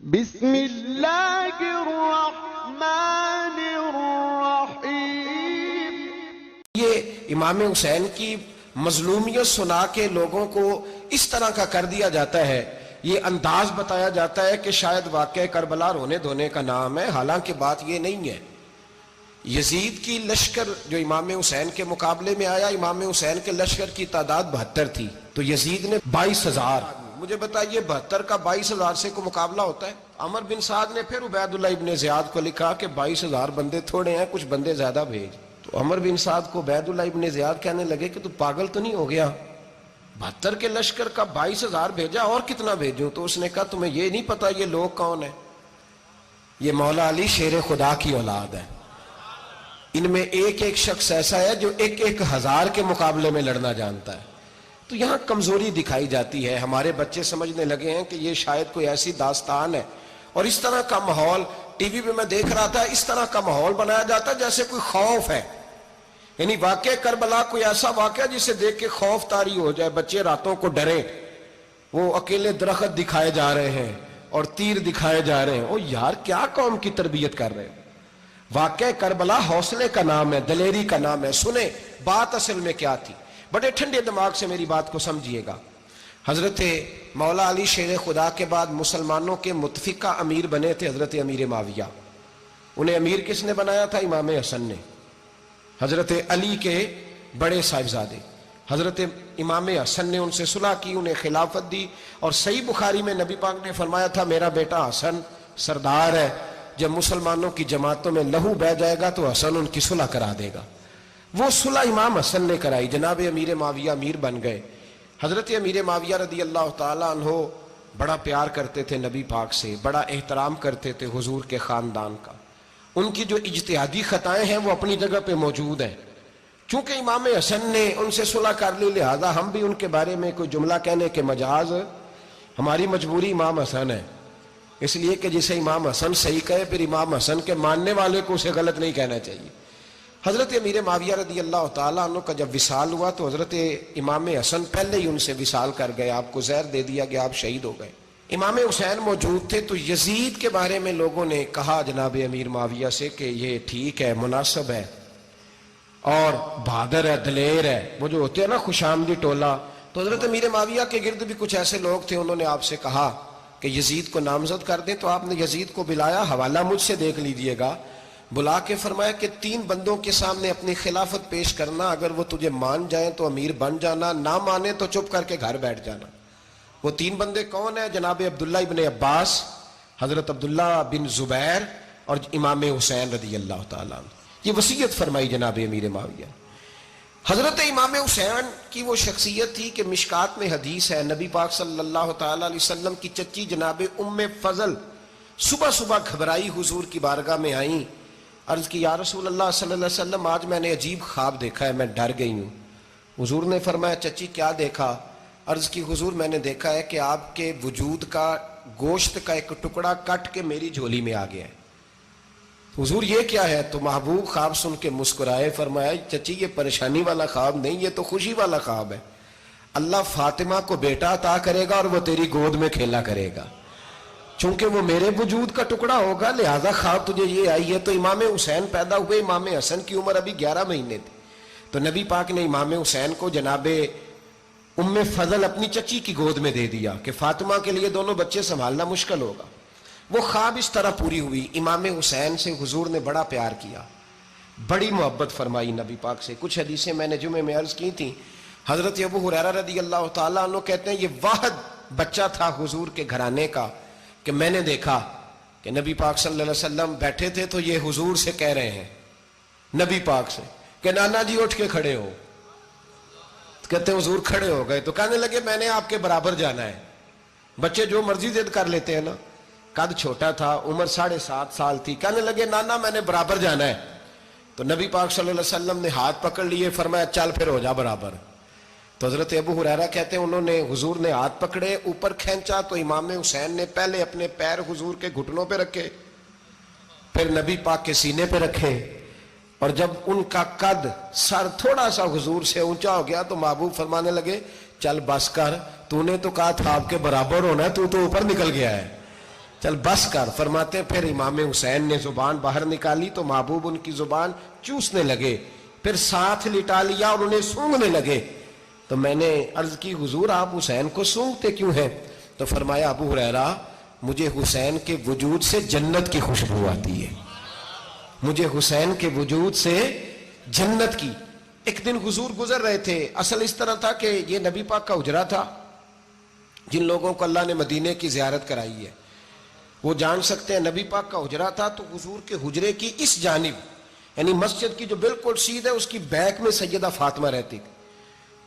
بسم اللہ الرحمن الرحیم۔ یہ امام حسین کی مظلومیت سنا کے لوگوں کو اس طرح کا کر دیا جاتا ہے، یہ انداز بتایا جاتا ہے کہ شاید واقعہ کربلا رونے دھونے کا نام ہے، حالانکہ بات یہ نہیں ہے۔ یزید کی لشکر جو امام حسین کے مقابلے میں آیا، امام حسین کے لشکر کی تعداد 72 تھی، تو یزید نے 22,000۔ مجھے بتائیے 72 کا 22,000 سے کوئی مقابلہ ہوتا ہے؟ عمر بن سعد نے پھر عبید اللہ ابن زیاد کو لکھا کہ 22,000 بندے تھوڑے ہیں، کچھ بندے زیادہ بھیج۔ تو عمر بن سعد کو عبید اللہ ابن زیاد کہنے لگے کہ تو پاگل تو نہیں ہو گیا، 72 کے لشکر کا 22,000 بھیجا، اور کتنا بھیجوں؟ تو اس نے کہا تمہیں یہ نہیں پتا یہ لوگ کون ہیں؟ یہ مولا علی شیر خدا کی اولاد ہے، ان میں ایک ایک شخص ایسا ہے جو 1,000 کے مقابلے میں لڑنا جانتا ہے۔ تو یہاں کمزوری دکھائی جاتی ہے، ہمارے بچے سمجھنے لگے ہیں کہ یہ شاید کوئی ایسی داستان ہے، اور اس طرح کا ماحول ٹی وی پہ میں دیکھ رہا تھا، اس طرح کا ماحول بنایا جاتا ہے جیسے کوئی خوف ہے، یعنی واقعہ کربلا کوئی ایسا واقعہ جسے دیکھ کے خوف طاری ہو جائے، بچے راتوں کو ڈریں، وہ اکیلے درخت دکھائے جا رہے ہیں اور تیر دکھائے جا رہے ہیں۔ او یار، کیا قوم کی تربیت کر رہے ہیں؟ واقعہ کربلا حوصلے کا نام ہے، دلیری کا نام ہے۔ سنیں بات اصل میں کیا تھی، بڑے ٹھنڈے دماغ سے میری بات کو سمجھیے گا۔ حضرت مولا علی شیر خدا کے بعد مسلمانوں کے متفقہ امیر بنے تھے حضرت امیر معاویہ۔ انہیں امیر کس نے بنایا تھا؟ امام حسن نے، حضرت علی کے بڑے صاحبزادے۔ حضرت امام حسن نے ان سے صلح کی، انہیں خلافت دی، اور صحیح بخاری میں نبی پاک نے فرمایا تھا میرا بیٹا حسن سردار ہے، جب مسلمانوں کی جماعتوں میں لہو بہہ جائے گا تو حسن ان کی صلح کرا دے گا۔ وہ صلح امام حسن نے کرائی، جناب امیر معاویہ امیر بن گئے۔ حضرت امیر معاویہ رضی اللہ تعالیٰ عنہ بڑا پیار کرتے تھے نبی پاک سے، بڑا احترام کرتے تھے حضور کے خاندان کا۔ ان کی جو اجتہادی خطائیں ہیں وہ اپنی جگہ پہ موجود ہیں، چونکہ امام حسن نے ان سے صلح کر لی، لہذا ہم بھی ان کے بارے میں کوئی جملہ کہنے کے مجاز، ہماری مجبوری امام حسن ہے، اس لیے کہ جسے امام حسن صحیح کہے پھر امام حسن کے ماننے والے کو اسے غلط نہیں کہنا چاہیے۔ حضرت امیر معاویہ رضی اللہ تعالیٰ عنہ کا جب وصال ہوا تو حضرت امام حسن پہلے ہی ان سے وصال کر گئے، آپ کو زہر دے دیا گیا، آپ شہید ہو گئے۔ امام حسین موجود تھے، تو یزید کے بارے میں لوگوں نے کہا جناب امیر معاویہ سے کہ یہ ٹھیک ہے، مناسب ہے، اور بہادر ہے، دلیر ہے، وہ جو ہوتے ہیں نا خوش آمدی ٹولہ۔ تو حضرت امیر معاویہ کے گرد بھی کچھ ایسے لوگ تھے، انہوں نے آپ سے کہا کہ یزید کو نامزد کر دیں، تو آپ نے یزید کو بلایا، حوالہ مجھ سے دیکھ لیجئے گا، بلا کے فرمایا کہ 3 بندوں کے سامنے اپنی خلافت پیش کرنا، اگر وہ تجھے مان جائیں تو امیر بن جانا، نہ مانے تو چپ کر کے گھر بیٹھ جانا۔ وہ 3 بندے کون ہیں؟ جناب عبداللہ ابن عباس، حضرت عبداللہ بن زبیر، اور امام حسین رضی اللہ تعالیٰ عنہ۔ یہ وصیت فرمائی جناب امیر معاویہ۔ حضرت امام حسین کی وہ شخصیت تھی کہ مشکات میں حدیث ہے، نبی پاک صلی اللہ تعالیٰ علیہ وسلم کی چچی جناب ام فضل صبح صبح گھبرائی حضور کی بارگاہ میں آئیں، عرض کی یا رسول اللہ صلی اللہ علیہ وسلم آج میں نے عجیب خواب دیکھا ہے، میں ڈر گئی ہوں۔ حضور نے فرمایا چچی کیا دیکھا؟ عرض کی حضور میں نے دیکھا ہے کہ آپ کے وجود کا گوشت کا ایک ٹکڑا کٹ کے میری جھولی میں آ گیا ہے۔ حضور یہ کیا ہے؟ تو محبوب خواب سن کے مسکرائے، فرمایا چچی یہ پریشانی والا خواب نہیں، یہ تو خوشی والا خواب ہے، اللہ فاطمہ کو بیٹا عطا کرے گا اور وہ تیری گود میں کھیلا کرے گا، چونکہ وہ میرے وجود کا ٹکڑا ہوگا، لہذا خواب تجھے یہ آئی ہے۔ تو امام حسین پیدا ہوئے، امام حسن کی عمر ابھی 11 مہینے تھی، تو نبی پاک نے امام حسین کو جناب ام فضل اپنی چچی کی گود میں دے دیا کہ فاطمہ کے لیے دونوں بچے سنبھالنا مشکل ہوگا۔ وہ خواب اس طرح پوری ہوئی۔ امام حسین سے حضور نے بڑا پیار کیا، بڑی محبت فرمائی نبی پاک سے۔ کچھ حدیثیں میں نے جمعے میں عرض کی تھیں، حضرت ابو ہریرہ رضی اللہ تعالیٰ عنہ کہتے ہیں یہ واحد بچہ تھا حضور کے گھرانے کا کہ میں نے دیکھا کہ نبی پاک صلی اللہ علیہ وسلم بیٹھے تھے تو یہ حضور سے کہہ رہے ہیں، نبی پاک سے، کہ نانا جی اٹھ کے کھڑے ہو۔ کہتے ہیں حضور کھڑے ہو گئے، تو کہنے لگے میں نے آپ کے برابر جانا ہے۔ بچے جو مرضی ضد کر لیتے ہیں نا، قد چھوٹا تھا، عمر 7.5 سال تھی، کہنے لگے نانا میں نے برابر جانا ہے۔ تو نبی پاک صلی اللہ علیہ وسلم نے ہاتھ پکڑ لیے، فرمایا چل پھر ہو جا برابر۔ تو حضرت ابو ہریرہ کہتے ہیں انہوں نے حضور نے ہاتھ پکڑے، اوپر کھینچا تو امام حسین نے پہلے اپنے پیر حضور کے گھٹنوں پہ رکھے، پھر نبی پاک کے سینے پہ رکھے، اور جب ان کا قد سر تھوڑا سا حضور سے اونچا ہو گیا تو محبوب فرمانے لگے چل بس کر، تو نے تو کہا تھا آپ کے برابر ہونا ہے، تو اوپر نکل گیا ہے۔ چل بس کر. فرماتے ہیں پھر امام حسین نے زبان باہر نکالی تو محبوب ان کی زبان چوسنے لگے, پھر ساتھ لٹا لیا اور انہیں سونگھنے لگے. تو میں نے عرض کی حضور آپ حسین کو سونگھتے کیوں ہیں؟ تو فرمایا ابو ہریرہ مجھے حسین کے وجود سے جنت کی خوشبو آتی ہے, مجھے حسین کے وجود سے جنت کی. ایک دن حضور گزر رہے تھے. اصل اس طرح تھا کہ یہ نبی پاک کا حجرہ تھا. جن لوگوں کو اللہ نے مدینے کی زیارت کرائی ہے وہ جان سکتے ہیں نبی پاک کا حجرہ تھا. تو حضور کے حجرے کی اس جانب یعنی مسجد کی جو بالکل سیدھ ہے اس کی بیک میں سیدہ فاطمہ رہتی.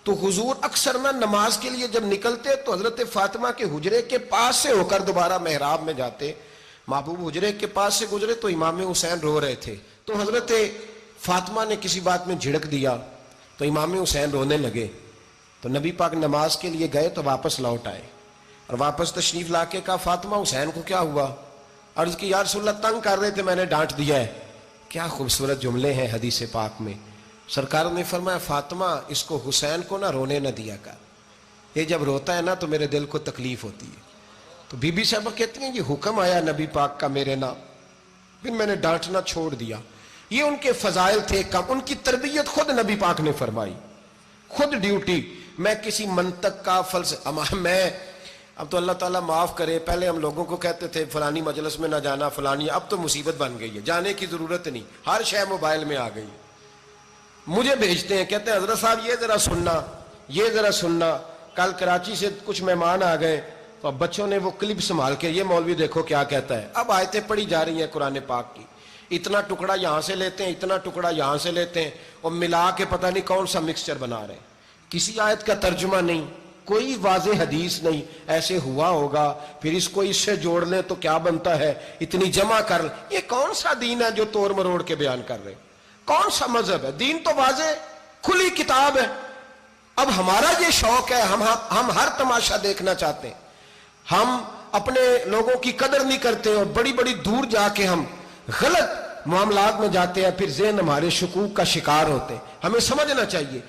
تو حضور اکثر نہ نماز کے لیے جب نکلتے تو حضرت فاطمہ کے حجرے کے پاس سے ہو کر دوبارہ محراب میں جاتے. محبوب حجرے کے پاس سے گزرے تو امام حسین رو رہے تھے. تو حضرت فاطمہ نے کسی بات میں جھڑک دیا تو امام حسین رونے لگے. تو نبی پاک نماز کے لیے گئے تو واپس لوٹ آئے اور واپس تشریف لا کے کہا فاطمہ حسین کو کیا ہوا؟ عرض کی یا رسول اللہ تنگ کر رہے تھے میں نے ڈانٹ دیا ہے. کیا خوبصورت جملے ہیں حدیث پاک میں. سرکار نے فرمایا فاطمہ اس کو حسین کو نہ رونے نہ دیا کر, یہ جب روتا ہے نا تو میرے دل کو تکلیف ہوتی ہے. تو بی بی صاحبہ کہتی ہیں یہ حکم آیا نبی پاک کا میرے نام, پھر میں نے ڈانٹنا چھوڑ دیا. یہ ان کے فضائل تھے کم, ان کی تربیت خود نبی پاک نے فرمائی, خود ڈیوٹی. میں کسی منطق کا فلسفہ میں اب تو اللہ تعالیٰ معاف کرے, پہلے ہم لوگوں کو کہتے تھے فلانی مجلس میں نہ جانا فلانی, اب تو مصیبت بن گئی ہے, جانے کی ضرورت نہیں, ہر شے موبائل میں آ گئی. مجھے بھیجتے ہیں کہتے ہیں حضرت صاحب یہ ذرا سننا, یہ ذرا سننا. کل کراچی سے کچھ مہمان آ گئے تو اب بچوں نے وہ کلپ سنبھال کے یہ مولوی دیکھو کیا کہتا ہے. اب آیتیں پڑھی جا رہی ہیں قرآن پاک کی, اتنا ٹکڑا یہاں سے لیتے ہیں اتنا ٹکڑا یہاں سے لیتے ہیں اور ملا کے پتہ نہیں کون سا مکسچر بنا رہے ہیں. کسی آیت کا ترجمہ نہیں, کوئی واضح حدیث نہیں. ایسے ہوا ہوگا پھر اس کو اس سے جوڑ لیں تو کیا بنتا ہے, اتنی جمع کر لیں. یہ کون سا دین ہے جو توڑ مروڑ کے بیان کر رہے ہیں؟ کون سا مذہب ہے؟ دین تو واضح کھلی کتاب ہے. اب ہمارا یہ شوق ہے, ہم ہر تماشا دیکھنا چاہتے ہیں, ہم اپنے لوگوں کی قدر نہیں کرتے اور بڑی بڑی دور جا کے ہم غلط معاملات میں جاتے ہیں, پھر ذہن ہمارے شکوک کا شکار ہوتے ہیں. ہمیں سمجھنا چاہیے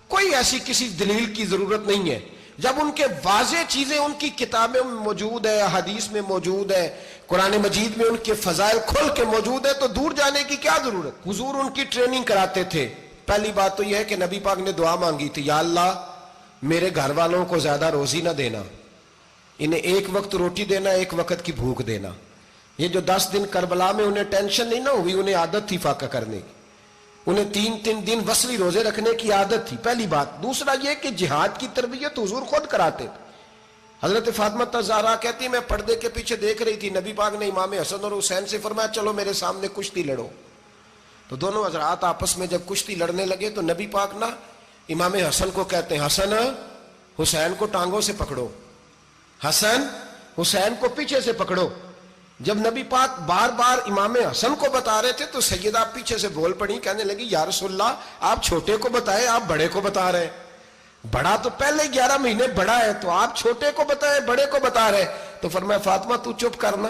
کوئی ایسی کسی دلیل کی ضرورت نہیں ہے. جب ان کے واضح چیزیں ان کی کتابیں میں موجود ہے, حدیث میں موجود ہے, قرآن مجید میں ان کے فضائل کھل کے موجود ہے تو دور جانے کی کیا ضرورت. حضور ان کی ٹریننگ کراتے تھے. پہلی بات تو یہ ہے کہ نبی پاک نے دعا مانگی تھی, یا اللہ میرے گھر والوں کو زیادہ روزی نہ دینا, انہیں ایک وقت روٹی دینا, ایک وقت کی بھوک دینا. یہ جو 10 دن کربلا میں انہیں ٹینشن نہیں نہ ہوئی, انہیں عادت تھی فاقہ کرنے کی, انہیں 3 دن وصلی روزے رکھنے کی عادت تھی. پہلی بات. دوسرا یہ کہ جہاد کی تربیت حضور خود کراتے تھے. حضرت فاطمہ زہرا کہتی میں پردے کے پیچھے دیکھ رہی تھی, نبی پاک نے امام حسن اور حسین سے فرمایا چلو میرے سامنے کشتی لڑو. تو دونوں حضرات آپس میں جب کشتی لڑنے لگے تو نبی پاک نا امام حسن کو کہتے ہیں حسن حسین کو ٹانگوں سے پکڑو, حسن حسین کو پیچھے سے پکڑو. جب نبی پاک بار بار امام حسن کو بتا رہے تھے تو سیدہ پیچھے سے بول پڑی, کہنے لگی یا رسول اللہ آپ چھوٹے کو بتائیں, آپ بڑے کو بتا رہے ہیں. بڑا تو پہلے 11 مہینے بڑا ہے تو آپ چھوٹے کو بتائیں بڑے کو بتا رہے. تو فرمایا فاطمہ تو چپ کرنا,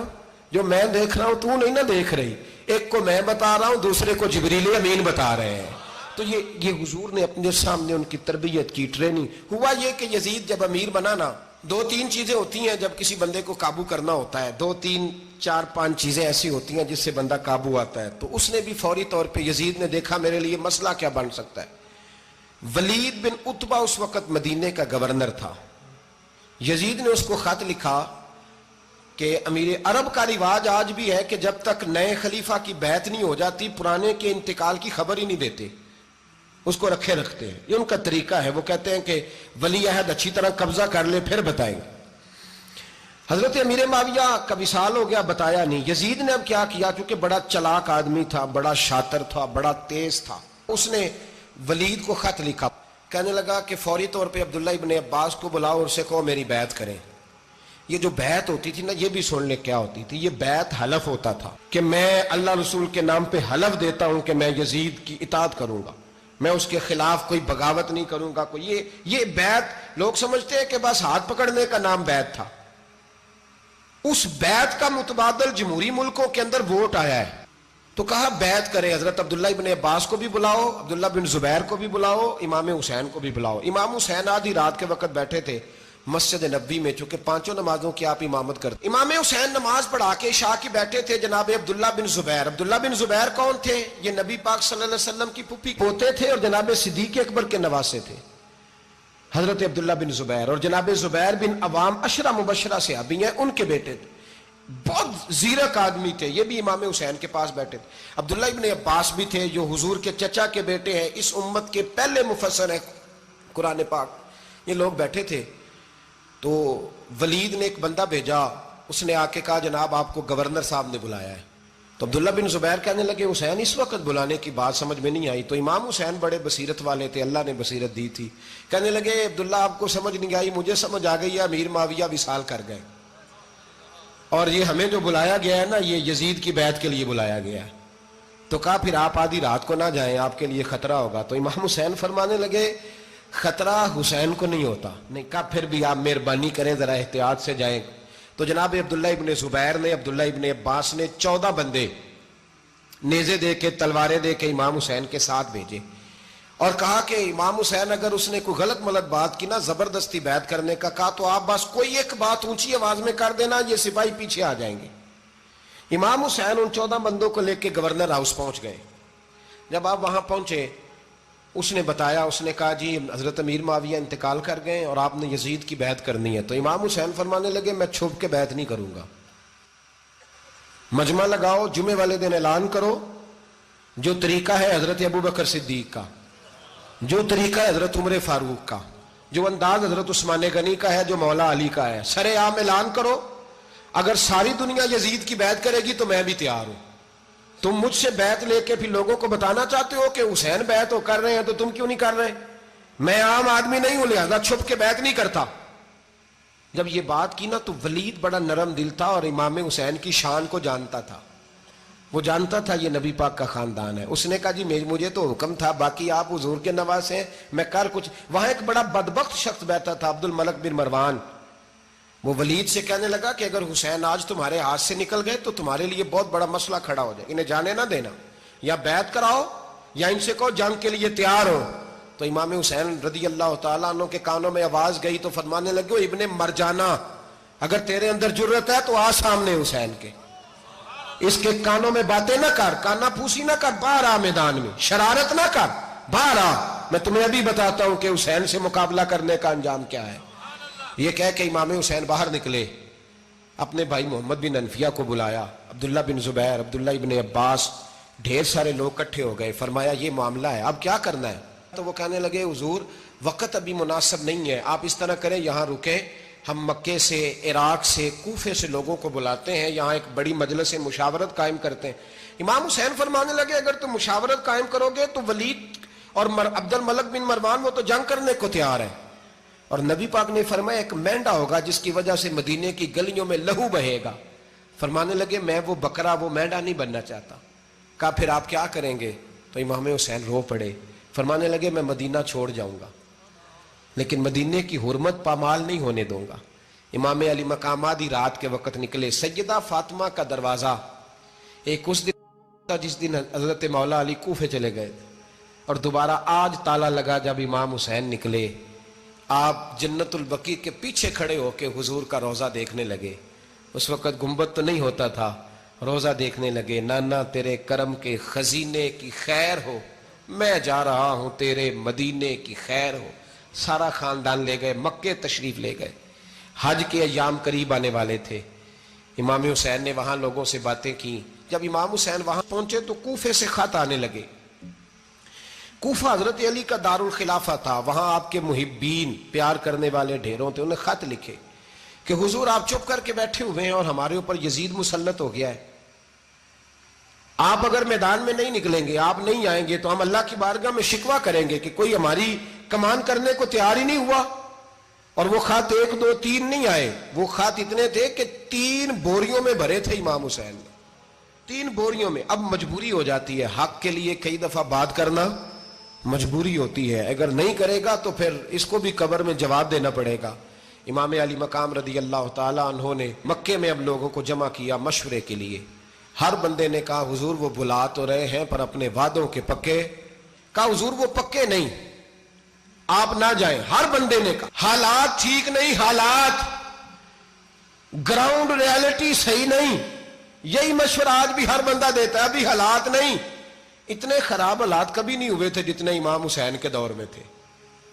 جو میں دیکھ رہا ہوں تو نہیں نہ دیکھ رہی, ایک کو میں بتا رہا ہوں دوسرے کو جبریل امین بتا رہے ہیں. تو یہ حضور نے اپنے سامنے ان کی تربیت کی, ٹریننگ. ہوا یہ کہ یزید جب امیر بنا نا, 2-3 چیزیں ہوتی ہیں جب کسی بندے کو قابو کرنا ہوتا ہے, 2-3-4-5 چیزیں ایسی ہوتی ہیں جس سے بندہ قابو آتا ہے. تو اس نے بھی فوری طور پہ یزید نے دیکھا میرے لیے مسئلہ کیا بن سکتا ہے. ولید بن عتبہ اس وقت مدینے کا گورنر تھا. یزید نے اس کو خط لکھا کہ امیر عرب کا رواج آج بھی ہے کہ جب تک نئے خلیفہ کی بیعت نہیں ہو جاتی پرانے کے انتقال کی خبر ہی نہیں دیتے, اس کو رکھے رکھتے ہیں. یہ ان کا طریقہ ہے. وہ کہتے ہیں کہ ولی عہد اچھی طرح قبضہ کر لے پھر بتائیں گے. حضرت امیر معاویہ کا وصال ہو گیا, بتایا نہیں. یزید نے اب کیا کیا, کیونکہ بڑا چلاک آدمی تھا, بڑا شاطر تھا, بڑا تیز تھا, اس نے ولید کو خط لکھا. کہنے لگا کہ فوری طور پہ عبداللہ ابن عباس کو بلاؤ اور اسے کہو میری بیعت کریں. یہ جو بیعت ہوتی تھی نا, یہ بھی سن لے کیا ہوتی تھی. یہ بیعت حلف ہوتا تھا کہ میں اللہ رسول کے نام پہ حلف دیتا ہوں کہ میں یزید کی اطاعت کروں گا, میں اس کے خلاف کوئی بغاوت نہیں کروں گا. کوئی یہ بیعت لوگ سمجھتے ہیں کہ بس ہاتھ پکڑنے کا نام بیعت تھا. اس بیعت کا متبادل جمہوری ملکوں کے اندر ووٹ آیا ہے. تو کہا بیعت کرے. حضرت عبداللہ ابن عباس کو بھی بلاؤ, عبداللہ بن زبیر کو بھی بلاؤ, امام حسین کو بھی بلاؤ. امام حسین آدھی رات کے وقت بیٹھے تھے, مسجد نبوی میں، چونکہ 5 نمازوں کی آپ امامت کرتے. امام حسین نماز پڑھا کے عشاء کی بیٹھے تھے جناب عبداللہ بن زبیر. عبداللہ بن زبیر کون تھے؟ یہ نبی پاک صلی اللہ علیہ وسلم کی پھوپھی پوتے تھے اور جناب صدیق اکبر کے نواسے تھے حضرت عبداللہ بن زبیر. اور جناب زبیر بن عوام عشرہ مبشرہ صحابی ہیں، ان کے بیٹے تھے. بہت زیرک آدمی تھے، یہ بھی امام حسین کے پاس بیٹھے تھے. عبداللہ ابن عباس بھی تھے جو حضور کے چچا کے بیٹے ہیں، اس امت کے پہلے مفسر ہیں قرآن پاک. یہ لوگ بیٹھے تھے تو ولید نے ایک بندہ بھیجا، اس نے آ کے کہا جناب آپ کو گورنر صاحب نے بلایا ہے. تو عبداللہ بن زبیر کہنے لگے حسین اس وقت بلانے کی بات سمجھ میں نہیں آئی. تو امام حسین بڑے بصیرت والے تھے، اللہ نے بصیرت دی تھی. کہنے لگے عبداللہ آپ کو سمجھ نہیں آئی، مجھے سمجھ آ گئی ہے، امیر معاویہ وصال کر گئے اور یہ ہمیں جو بلایا گیا ہے نا یہ یزید کی بیعت کے لیے بلایا گیا ہے. تو کہا پھر آپ آدھی رات کو نہ جائیں، آپ کے لیے خطرہ ہوگا. تو امام حسین فرمانے لگے خطرہ حسین کو نہیں ہوتا. نہیں کہا پھر بھی آپ مہربانی کریں ذرا احتیاط سے جائیں. تو جناب عبداللہ ابن زبیر نے، عبداللہ ابن عباس نے 14 بندے نیزے دے کے تلواریں دے کے امام حسین کے ساتھ بھیجے اور کہا کہ امام حسین اگر اس نے کوئی غلط ملت بات کی نا، زبردستی بیعت کرنے کا کہا، تو آپ بس کوئی ایک بات اونچی آواز میں کر دینا، یہ سپاہی پیچھے آ جائیں گے. امام حسین ان 14 بندوں کو لے کے گورنر ہاؤس پہنچ گئے. جب آپ وہاں پہنچے اس نے بتایا، اس نے کہا جی حضرت امیر معاویہ انتقال کر گئے اور آپ نے یزید کی بیعت کرنی ہے. تو امام حسین فرمانے لگے میں چھپ کے بیعت نہیں کروں گا، مجمع لگاؤ، جمعے والے دن اعلان کرو. جو طریقہ ہے حضرت ابوبکر صدیق کا، جو طریقہ ہے حضرت عمر فاروق کا، جو انداز حضرت عثمان غنی کا ہے، جو مولا علی کا ہے، سر عام اعلان کرو. اگر ساری دنیا یزید کی بیعت کرے گی تو میں بھی تیار ہوں. تم مجھ سے بیعت لے کے پھر لوگوں کو بتانا چاہتے ہو کہ حسین بیعت ہو کر رہے ہیں تو تم کیوں نہیں کر رہے؟ میں عام آدمی نہیں ہوں، لہذا چھپ کے بیعت نہیں کرتا. جب یہ بات کی نا تو ولید بڑا نرم دل تھا اور امام حسین کی شان کو جانتا تھا. وہ جانتا تھا یہ نبی پاک کا خاندان ہے. اس نے کہا جی مجھے تو حکم تھا، باقی آپ حضور کے نواز ہیں، میں کر کچھ. وہاں ایک بڑا بدبخت شخص بیٹھا تھا عبد الملک بن مروان. وہ ولید سے کہنے لگا کہ اگر حسین آج تمہارے ہاتھ سے نکل گئے تو تمہارے لیے بہت بڑا مسئلہ کھڑا ہو جائے، انہیں جانے نہ دینا، یا بیعت کراؤ یا ان سے کہو جنگ کے لیے تیار ہو. تو امام حسین رضی اللہ تعالیٰ عنہ کے کانوں میں آواز گئی تو فرمانے لگے ابن مرجانہ اگر تیرے اندر جرت ہے تو آ سامنے حسین کے، اس کے کانوں میں باتیں نہ کر، کانا پھوسی نہ کر، باہر آ میدان میں، شرارت نہ کر، باہر آ، میں تمہیں ابھی بتاتا ہوں کہ حسین سے مقابلہ کرنے کا انجام کیا ہے. یہ کہہ کہ امام حسین باہر نکلے، اپنے بھائی محمد بن انفیہ کو بلایا، عبداللہ بن زبیر، عبداللہ ابن عباس، ڈھیر سارے لوگ اکٹھے ہو گئے. فرمایا یہ معاملہ ہے، اب کیا کرنا ہے؟ تو وہ کہنے لگے حضور وقت ابھی مناسب نہیں ہے، آپ اس طرح کریں یہاں رکیں، ہم مکے سے، عراق سے، کوفے سے لوگوں کو بلاتے ہیں، یہاں ایک بڑی مجلس مشاورت قائم کرتے ہیں. امام حسین فرمانے لگے اگر تم مشاورت قائم کرو گے تو ولید اور عبد الملک بن مروان وہ تو جنگ کرنے کو تیار ہے، اور نبی پاک نے فرمایا ایک مینڈا ہوگا جس کی وجہ سے مدینے کی گلیوں میں لہو بہے گا. فرمانے لگے میں وہ بکرا، وہ مینڈا نہیں بننا چاہتا. کہا پھر آپ کیا کریں گے؟ تو امام حسین رو پڑے، فرمانے لگے میں مدینہ چھوڑ جاؤں گا لیکن مدینے کی حرمت پامال نہیں ہونے دوں گا. امام علی مقام آدھی رات کے وقت نکلے. سیدہ فاطمہ کا دروازہ ایک اس دن تھا جس دن حضرت مولا علی کوفے چلے گئے اور دوبارہ آج تالا لگا جب امام حسین نکلے. آپ جنت البقیع کے پیچھے کھڑے ہو کے حضور کا روضہ دیکھنے لگے. اس وقت گنبد تو نہیں ہوتا تھا، روضہ دیکھنے لگے. نانا تیرے کرم کے خزینے کی خیر ہو، میں جا رہا ہوں تیرے مدینے کی خیر ہو. سارا خاندان لے گئے، مکے تشریف لے گئے. حج کے ایام قریب آنے والے تھے. امام حسین نے وہاں لوگوں سے باتیں کی. جب امام حسین وہاں پہنچے تو کوفے سے خط آنے لگے. کوفہ حضرت علی کا دارالخلافہ تھا، وہاں آپ کے محبین، پیار کرنے والے ڈھیروں تھے. انہیں خط لکھے کہ حضور آپ چپ کر کے بیٹھے ہوئے ہیں اور ہمارے اوپر یزید مسلط ہو گیا ہے. آپ اگر میدان میں نہیں نکلیں گے، آپ نہیں آئیں گے تو ہم اللہ کی بارگاہ میں شکوہ کریں گے کہ کوئی ہماری کمان کرنے کو تیار ہی نہیں ہوا. اور وہ خط 1 2 3 نہیں آئے، وہ خط اتنے تھے کہ 3 بوریوں میں بھرے تھے امام حسین نے، 3 بوریوں میں. اب مجبوری ہو جاتی ہے، حق کے لیے کئی دفعہ بات کرنا مجبوری ہوتی ہے، اگر نہیں کرے گا تو پھر اس کو بھی قبر میں جواب دینا پڑے گا. امام علی مقام رضی اللہ تعالیٰ عنہ نے مکے میں اب لوگوں کو جمع کیا مشورے کے لیے. ہر بندے نے کہا حضور وہ بلا تو رہے ہیں پر اپنے وعدوں کے پکے. کہا حضور وہ پکے نہیں، آپ نہ جائیں. ہر بندے نے کہا حالات ٹھیک نہیں, حالات گراؤنڈ ریالٹی صحیح نہیں. یہی مشورہ آج بھی ہر بندہ دیتا ہے, ابھی حالات نہیں. اتنے خراب حالات کبھی نہیں ہوئے تھے جتنے امام حسین کے دور میں تھے.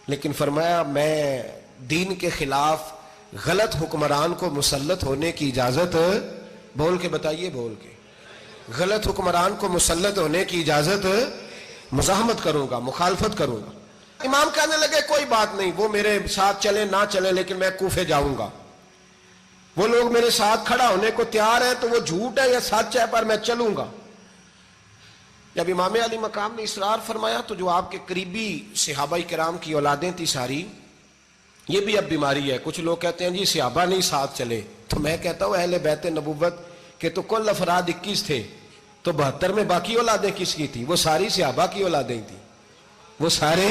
لیکن فرمایا میں دین کے خلاف غلط حکمران کو مسلط ہونے کی اجازت, بول کے بتائیے, بول کے, غلط حکمران کو مسلط ہونے کی اجازت, مزاحمت کروں گا, مخالفت کروں گا. امام کہنے لگے کوئی بات نہیں, وہ میرے ساتھ چلے نہ چلے لیکن میں کوفے جاؤں گا. وہ لوگ میرے ساتھ کھڑا ہونے کو تیار ہیں تو وہ جھوٹ ہے یا سچ ہے, پر میں چلوں گا. جب امام علی مقام نے اصرار فرمایا تو جو آپ کے قریبی صحابہ کرام کی اولادیں تھی ساری, یہ بھی اب بیماری ہے. کچھ لوگ کہتے ہیں جی صحابہ نہیں ساتھ چلے, تو میں کہتا ہوں اہل بیت نبوت کے تو کل افراد 21 تھے, تو 72 میں باقی اولادیں کس کی تھی؟ وہ ساری صحابہ کی اولادیں تھیں. وہ سارے,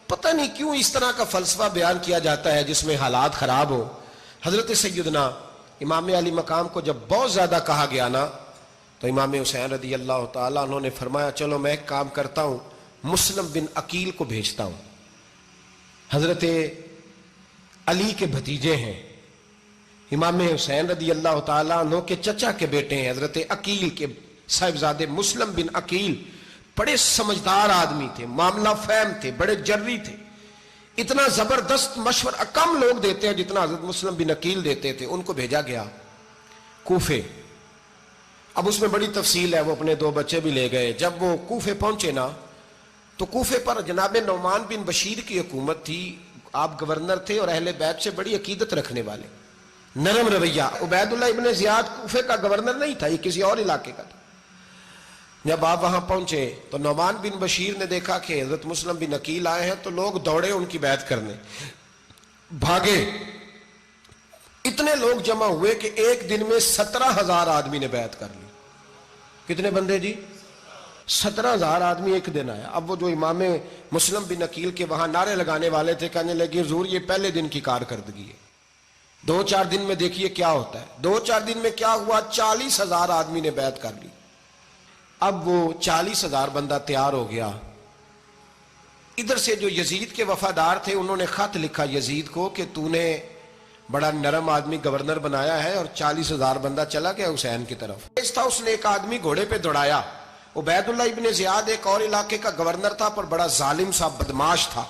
پتہ نہیں کیوں اس طرح کا فلسفہ بیان کیا جاتا ہے جس میں حالات خراب ہو. حضرت سیدنا امام علی مقام کو جب بہت زیادہ کہا گیا نا, تو امام حسین رضی اللہ تعالیٰ انہوں نے فرمایا چلو میں ایک کام کرتا ہوں, مسلم بن عقیل کو بھیجتا ہوں. حضرت علی کے بھتیجے ہیں, امام حسین رضی اللہ تعالیٰ عنہ کے چچا کے بیٹے ہیں, حضرت عقیل کے صاحبزادے مسلم بن عقیل. بڑے سمجھدار آدمی تھے, معاملہ فہم تھے, بڑے جری تھے. اتنا زبردست مشورہ کم لوگ دیتے ہیں جتنا حضرت مسلم بن عقیل دیتے تھے. ان کو بھیجا گیا کوفے. اب اس میں بڑی تفصیل ہے, وہ اپنے 2 بچے بھی لے گئے. جب وہ کوفے پہنچے نا, تو کوفے پر جناب نعمان بن بشیر کی حکومت تھی. آپ گورنر تھے اور اہل بیت سے بڑی عقیدت رکھنے والے, نرم رویہ. عبید اللہ ابن زیاد کوفے کا گورنر نہیں تھا, یہ کسی اور علاقے کا تھا. جب آپ وہاں پہنچے تو نعمان بن بشیر نے دیکھا کہ حضرت مسلم بن عقیل آئے ہیں, تو لوگ دوڑے ان کی بیعت کرنے, بھاگے. اتنے لوگ جمع ہوئے کہ ایک دن میں 17,000 آدمی نے بیعت کر لی. کتنے بندے جی؟ 17,000 آدمی ایک دن آیا. اب وہ جو امام مسلم بن عقیل کے وہاں نعرے لگانے والے تھے, کہنے لگے حضور یہ پہلے دن کی کارکردگی ہے, 2-4 دن میں دیکھیے کیا ہوتا ہے. 2-4 دن میں کیا ہوا, 40,000 آدمی نے بیعت کر لی. اب وہ 40,000 بندہ تیار ہو گیا. ادھر سے جو یزید کے وفادار تھے انہوں نے خط لکھا یزید کو کہ تو نے بڑا نرم آدمی گورنر بنایا ہے, اور 40,000 بندہ چلا گیا حسین کی طرف. اس نے ایک آدمی گھوڑے پہ دوڑایا. عبید اللہ ابن زیاد ایک اور علاقے کا گورنر تھا, پر بڑا ظالم سا بدماش تھا,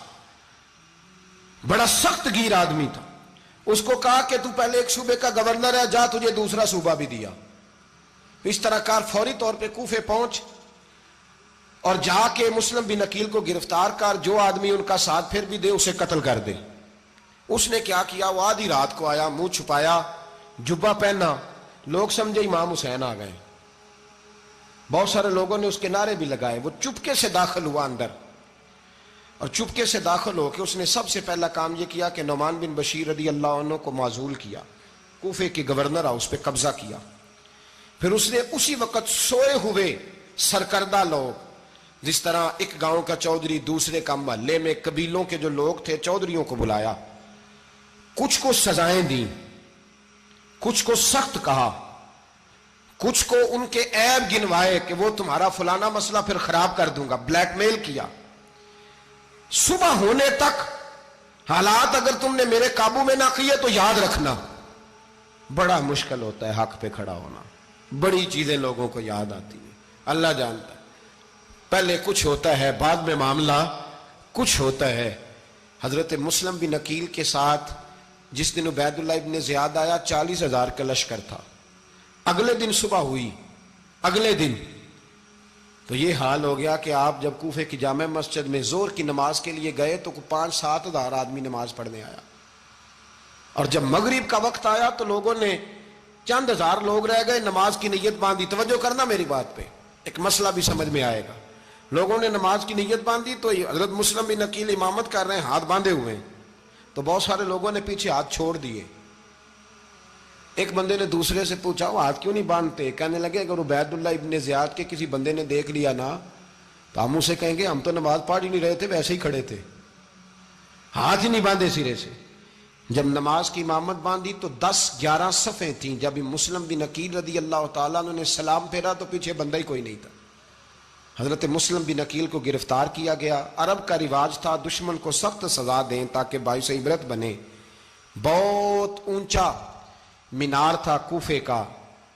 بڑا سخت گیر آدمی تھا. اس کو کہا کہ تو پہلے ایک صوبے کا گورنر ہے, جا تجھے دوسرا صوبہ بھی دیا. اس طرح کار فوری طور پہ کوفے پہنچ اور جا کے مسلم بن عقیل کو گرفتار کر, جو آدمی ان کا ساتھ پھر بھی دے اسے قتل کر دے. اس نے کیا کیا, وہ آدھی رات کو آیا, منہ چھپایا, جبہ پہنا, لوگ سمجھے امام حسین آ گئے. بہت سارے لوگوں نے اس کے نعرے بھی لگائے. وہ چپکے سے داخل ہوا اندر, اور چپکے سے داخل ہو کے اس نے سب سے پہلا کام یہ کیا کہ نعمان بن بشیر رضی اللہ عنہ کو معزول کیا. کوفے کے گورنر اس پہ قبضہ کیا. پھر اس نے اسی وقت سوئے ہوئے سرکردہ لوگ, جس طرح ایک گاؤں کا چودھری دوسرے کا محلے میں قبیلوں کے جو لوگ تھے چودھریوں کو بلایا, کچھ کو سزائیں دیں, کچھ کو سخت کہا, کچھ کو ان کے عیب گنوائے کہ وہ تمہارا فلانا مسئلہ پھر خراب کر دوں گا, بلیک میل کیا. صبح ہونے تک حالات اگر تم نے میرے قابو میں نہ کیے تو یاد رکھنا بڑا مشکل ہوتا ہے حق پہ کھڑا ہونا. بڑی چیزیں لوگوں کو یاد آتی ہیں, اللہ جانتا ہے. پہلے کچھ ہوتا ہے, بعد میں معاملہ کچھ ہوتا ہے. حضرت مسلم بن عقیل کے ساتھ جس دن عبید اللہ ابن زیاد آیا 40,000 کا لشکر تھا. اگلے دن صبح ہوئی, اگلے دن تو یہ حال ہو گیا کہ آپ جب کوفے کی جامع مسجد میں زور کی نماز کے لیے گئے تو 5-7 ہزار آدمی نماز پڑھنے آیا, اور جب مغرب کا وقت آیا تو لوگوں نے چند ہزار لوگ رہ گئے, نماز کی نیت باندھی. توجہ کرنا میری بات پہ, ایک مسئلہ بھی سمجھ میں آئے گا. لوگوں نے نماز کی نیت باندھی تو حضرت مسلم بن عقیل امامت کر رہے ہیں, ہاتھ باندھے ہوئے ہیں, تو بہت سارے لوگوں نے پیچھے ہاتھ چھوڑ دیے. ایک بندے نے دوسرے سے پوچھا وہ ہاتھ کیوں نہیں باندھتے؟ کہنے لگے اگر عبید اللہ ابن زیاد کے کسی بندے نے دیکھ لیا نا تو ہم اسے کہیں گے ہم تو نماز پڑھ ہی نہیں رہے تھے, ویسے ہی کھڑے تھے, ہاتھ ہی نہیں باندھے سرے سے. جب نماز کی امامت باندھی تو 10-11 صفیں تھیں. جب مسلم بن عقیل رضی اللہ تعالیٰ نے سلام پھیرا تو پیچھے بندہ ہی کوئی نہیں تھا. حضرت مسلم بن عقیل کو گرفتار کیا گیا. عرب کا رواج تھا دشمن کو سخت سزا دیں تاکہ باعث عبرت بنے. بہت اونچا مینار تھا کوفے کا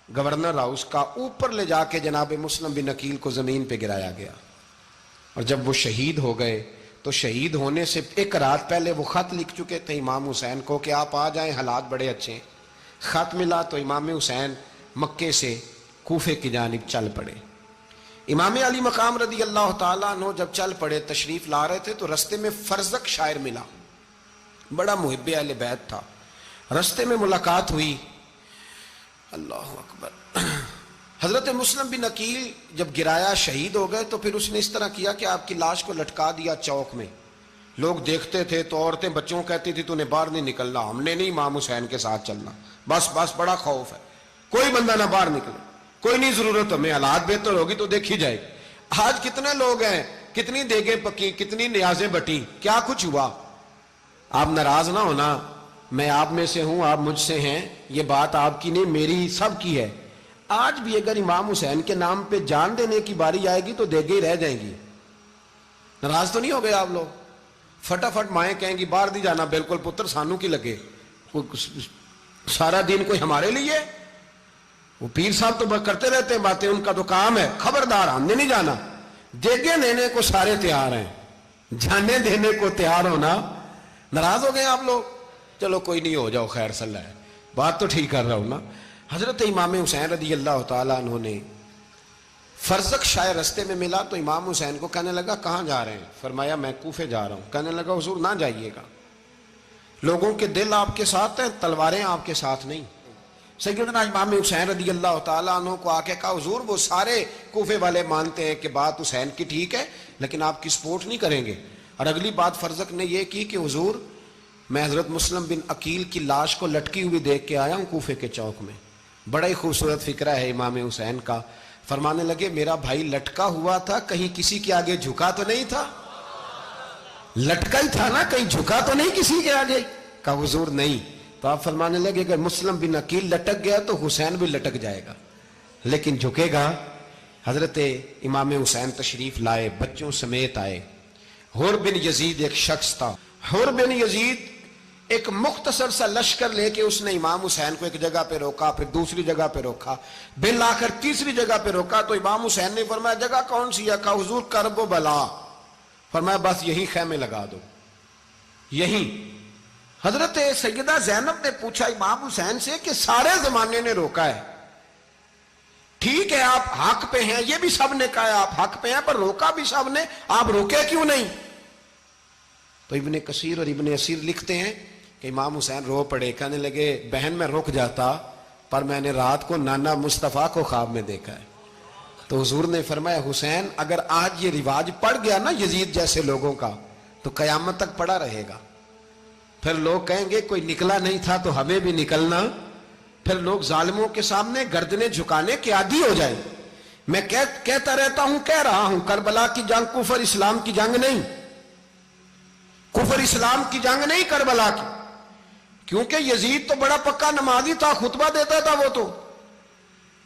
گورنر ہاؤس کا, اوپر لے جا کے جناب مسلم بن عقیل کو زمین پہ گرایا گیا. اور جب وہ شہید ہو گئے تو شہید ہونے سے ایک رات پہلے وہ خط لکھ چکے تھے امام حسین کو کہ آپ آ جائیں, حالات بڑے اچھے ہیں. خط ملا تو امام حسین مکے سے کوفے کی جانب چل پڑے. امام علی مقام رضی اللہ تعالیٰ عنہ جب چل پڑے تشریف لا رہے تھے تو رستے میں فرزق شاعر ملا, بڑا محب اہل بیت تھا. رستے میں ملاقات ہوئی. اللہ اکبر. حضرت مسلم بن عقیل جب گرایا شہید ہو گئے تو پھر اس نے اس طرح کیا کہ آپ کی لاش کو لٹکا دیا چوک میں. لوگ دیکھتے تھے تو عورتیں بچوں کہتی تھی تو نے باہر نہیں نکلنا, ہم نے نہیں امام حسین کے ساتھ چلنا, بس بڑا خوف ہے, کوئی بندہ نہ باہر نکلے, کوئی نہیں ضرورت ہمیں, حالات بہتر ہوگی تو دیکھی جائے گی. آج کتنے لوگ ہیں, کتنی دیگیں پکی, کتنی نیازیں بٹی, کیا کچھ ہوا. آپ ناراض نہ ہونا, میں آپ میں سے ہوں, آپ مجھ سے ہیں, یہ بات آپ کی نہیں میری سب کی ہے. آج بھی اگر امام حسین کے نام پہ جان دینے کی باری آئے گی تو دیگیں ہی رہ جائیں گی. ناراض تو نہیں ہو گئے آپ لوگ؟ فٹافٹ مائیں کہیں گی باہر نہیں جانا, بالکل پتر سانو کی لگے, سارا دن کوئی ہمارے لیے. وہ پیر صاحب تو کرتے رہتے ہیں باتیں, ان کا تو کام ہے. خبردار, ہم نے نہیں جانا. دیگیں دینے کو سارے تیار ہیں, جانے دینے کو تیار ہونا. ناراض ہو گئے آپ لوگ؟ چلو کوئی نہیں, ہو جاؤ, خیر صلی اللہ ہے, بات تو ٹھیک کر رہا ہوں نا. حضرت امام حسین رضی اللہ تعالیٰ عنہ نے فرزق شاعر رستے میں ملا تو امام حسین کو کہنے لگا کہاں جا رہے ہیں؟ فرمایا میں کوفے جا رہا ہوں. کہنے لگا حضور نہ جائیے گا, لوگوں کے دل آپ کے ساتھ ہیں, تلواریں آپ کے ساتھ نہیں. سیدنا امام حسین رضی اللہ تعالیٰ عنہ کو آ کے کہا حضور وہ سارے کوفے والے مانتے ہیں کہ بات حسین کی ٹھیک ہے لیکن آپ کی سپورٹ نہیں کریں گے. اور اگلی بات فرزق نے یہ کی کہ حضور میں حضرت مسلم بن عقیل کی لاش کو لٹکی ہوئی دیکھ کے آیا ہوں کوفے کے چوک میں. بڑا ہی خوبصورت فکرہ ہے امام حسین کا. فرمانے لگے میرا بھائی لٹکا ہوا تھا, کہیں کسی کے آگے جھکا تو نہیں تھا؟ لٹکا ہی تھا نا, کہیں جھکا تو نہیں کسی کے آگے؟ کہا حضور نہیں. تو آپ فرمانے لگے اگر مسلم بن عقیل لٹک گیا تو حسین بھی لٹک جائے گا, لیکن جھکے گا. حضرت امام حسین تشریف لائے, بچوں سمیت آئے. حر بن یزید ایک شخص تھا. حر بن یزید ایک مختصر سا لشکر لے کے اس نے امام حسین کو ایک جگہ پہ روکا, پھر دوسری جگہ پہ روکا, بالآخر تیسری جگہ پہ روکا. تو امام حسین نے فرمایا جگہ کون سی ہے؟ کہا حضور کرب و بلا. فرمایا بس یہی خیمے لگا دو, یہی. حضرت سیدہ زینب نے پوچھا امام حسین سے کہ سارے زمانے نے روکا ہے, ٹھیک ہے آپ حق پہ ہیں, یہ بھی سب نے کہا آپ حق پہ ہیں, پر روکا بھی سب نے, آپ روکے کیوں نہیں؟ تو ابن کثیر اور ابن اسیر لکھتے ہیں کہ امام حسین رو پڑے, کہنے لگے بہن میں رک جاتا پر میں نے رات کو نانا مصطفیٰ کو خواب میں دیکھا ہے. تو حضور نے فرمایا حسین اگر آج یہ رواج پڑ گیا نا یزید جیسے لوگوں کا تو قیامت تک پڑا رہے گا. پھر لوگ کہیں گے کوئی نکلا نہیں تھا تو ہمیں بھی نکلنا. پھر لوگ ظالموں کے سامنے گردنیں جھکانے کے عادی ہو جائیں. میں کہتا رہتا ہوں, کہہ رہا ہوں, کربلا کی جنگ کفر اسلام کی جنگ نہیں, کفر اسلام کی جنگ نہیں کربلا کی. کیونکہ یزید تو بڑا پکا نمازی تھا, خطبہ دیتا تھا. وہ تو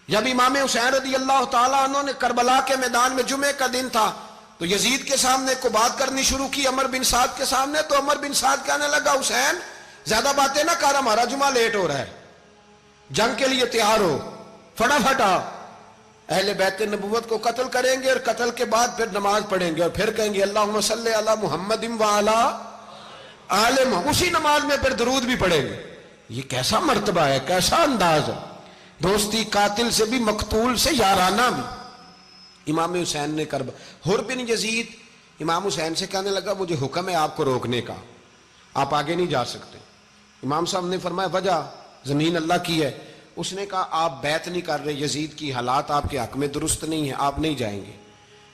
جب امام حسین رضی اللہ تعالیٰ عنہ نے کربلا کے میدان میں جمعے کا دن تھا تو یزید کے سامنے کو بات کرنی شروع کی, عمر بن سعد کے سامنے. تو عمر بن سعد کہنے لگا حسین زیادہ باتیں نہ کر, ہمارا جمعہ لیٹ ہو رہا ہے, جنگ کے لیے تیار ہو, فٹافٹ آ. اہل بیت نبوت کو قتل کریں گے اور قتل کے بعد پھر نماز پڑھیں گے اور پھر کہیں گے اللہم صلی علی محمد وعلی آل محمد, اسی نماز میں پھر درود بھی پڑھیں گے. یہ کیسا مرتبہ ہے, کیسا انداز ہے. دوستی قاتل سے بھی, مقتول سے یارانہ بھی. امام حسین نے حر بن یزید امام حسین سے کہنے لگا مجھے حکم ہے آپ کو روکنے کا, آپ آگے نہیں جا سکتے. امام صاحب نے فرمایا وجہ زمین اللہ کی ہے. اس نے کہا آپ بیعت نہیں کر رہے, یزید کی حالات آپ کے حق میں درست نہیں ہیں, آپ نہیں جائیں گے.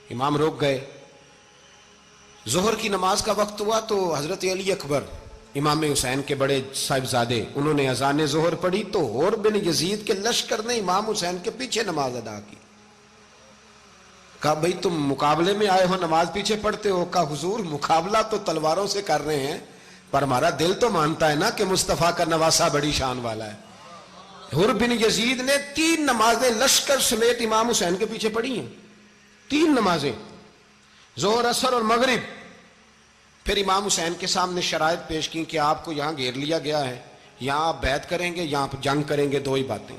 امام روک گئے. ظہر کی نماز کا وقت ہوا تو حضرت علی اکبر امام حسین کے بڑے صاحبزادے, انہوں نے اذان ظہر پڑھی تو حر بن یزید کے لشکر نے امام حسین کے پیچھے نماز ادا کی. کہا بھئی تم مقابلے میں آئے ہو, نماز پیچھے پڑھتے ہو؟ کہا حضور مقابلہ تو تلواروں سے کر رہے ہیں پر ہمارا دل تو مانتا ہے نا کہ مصطفیٰ کا نواسہ بڑی شان والا ہے. حر بن یزید نے 3 نمازیں لشکر سمیت امام حسین کے پیچھے پڑھی ہیں. 3 نمازیں، ظہر اثر اور مغرب۔ پھر امام حسین کے سامنے شرائط پیش کی کہ آپ کو یہاں گھیر لیا گیا ہے، یہاں آپ بیعت کریں گے، یہاں آپ جنگ کریں گے، 2 ہی باتیں۔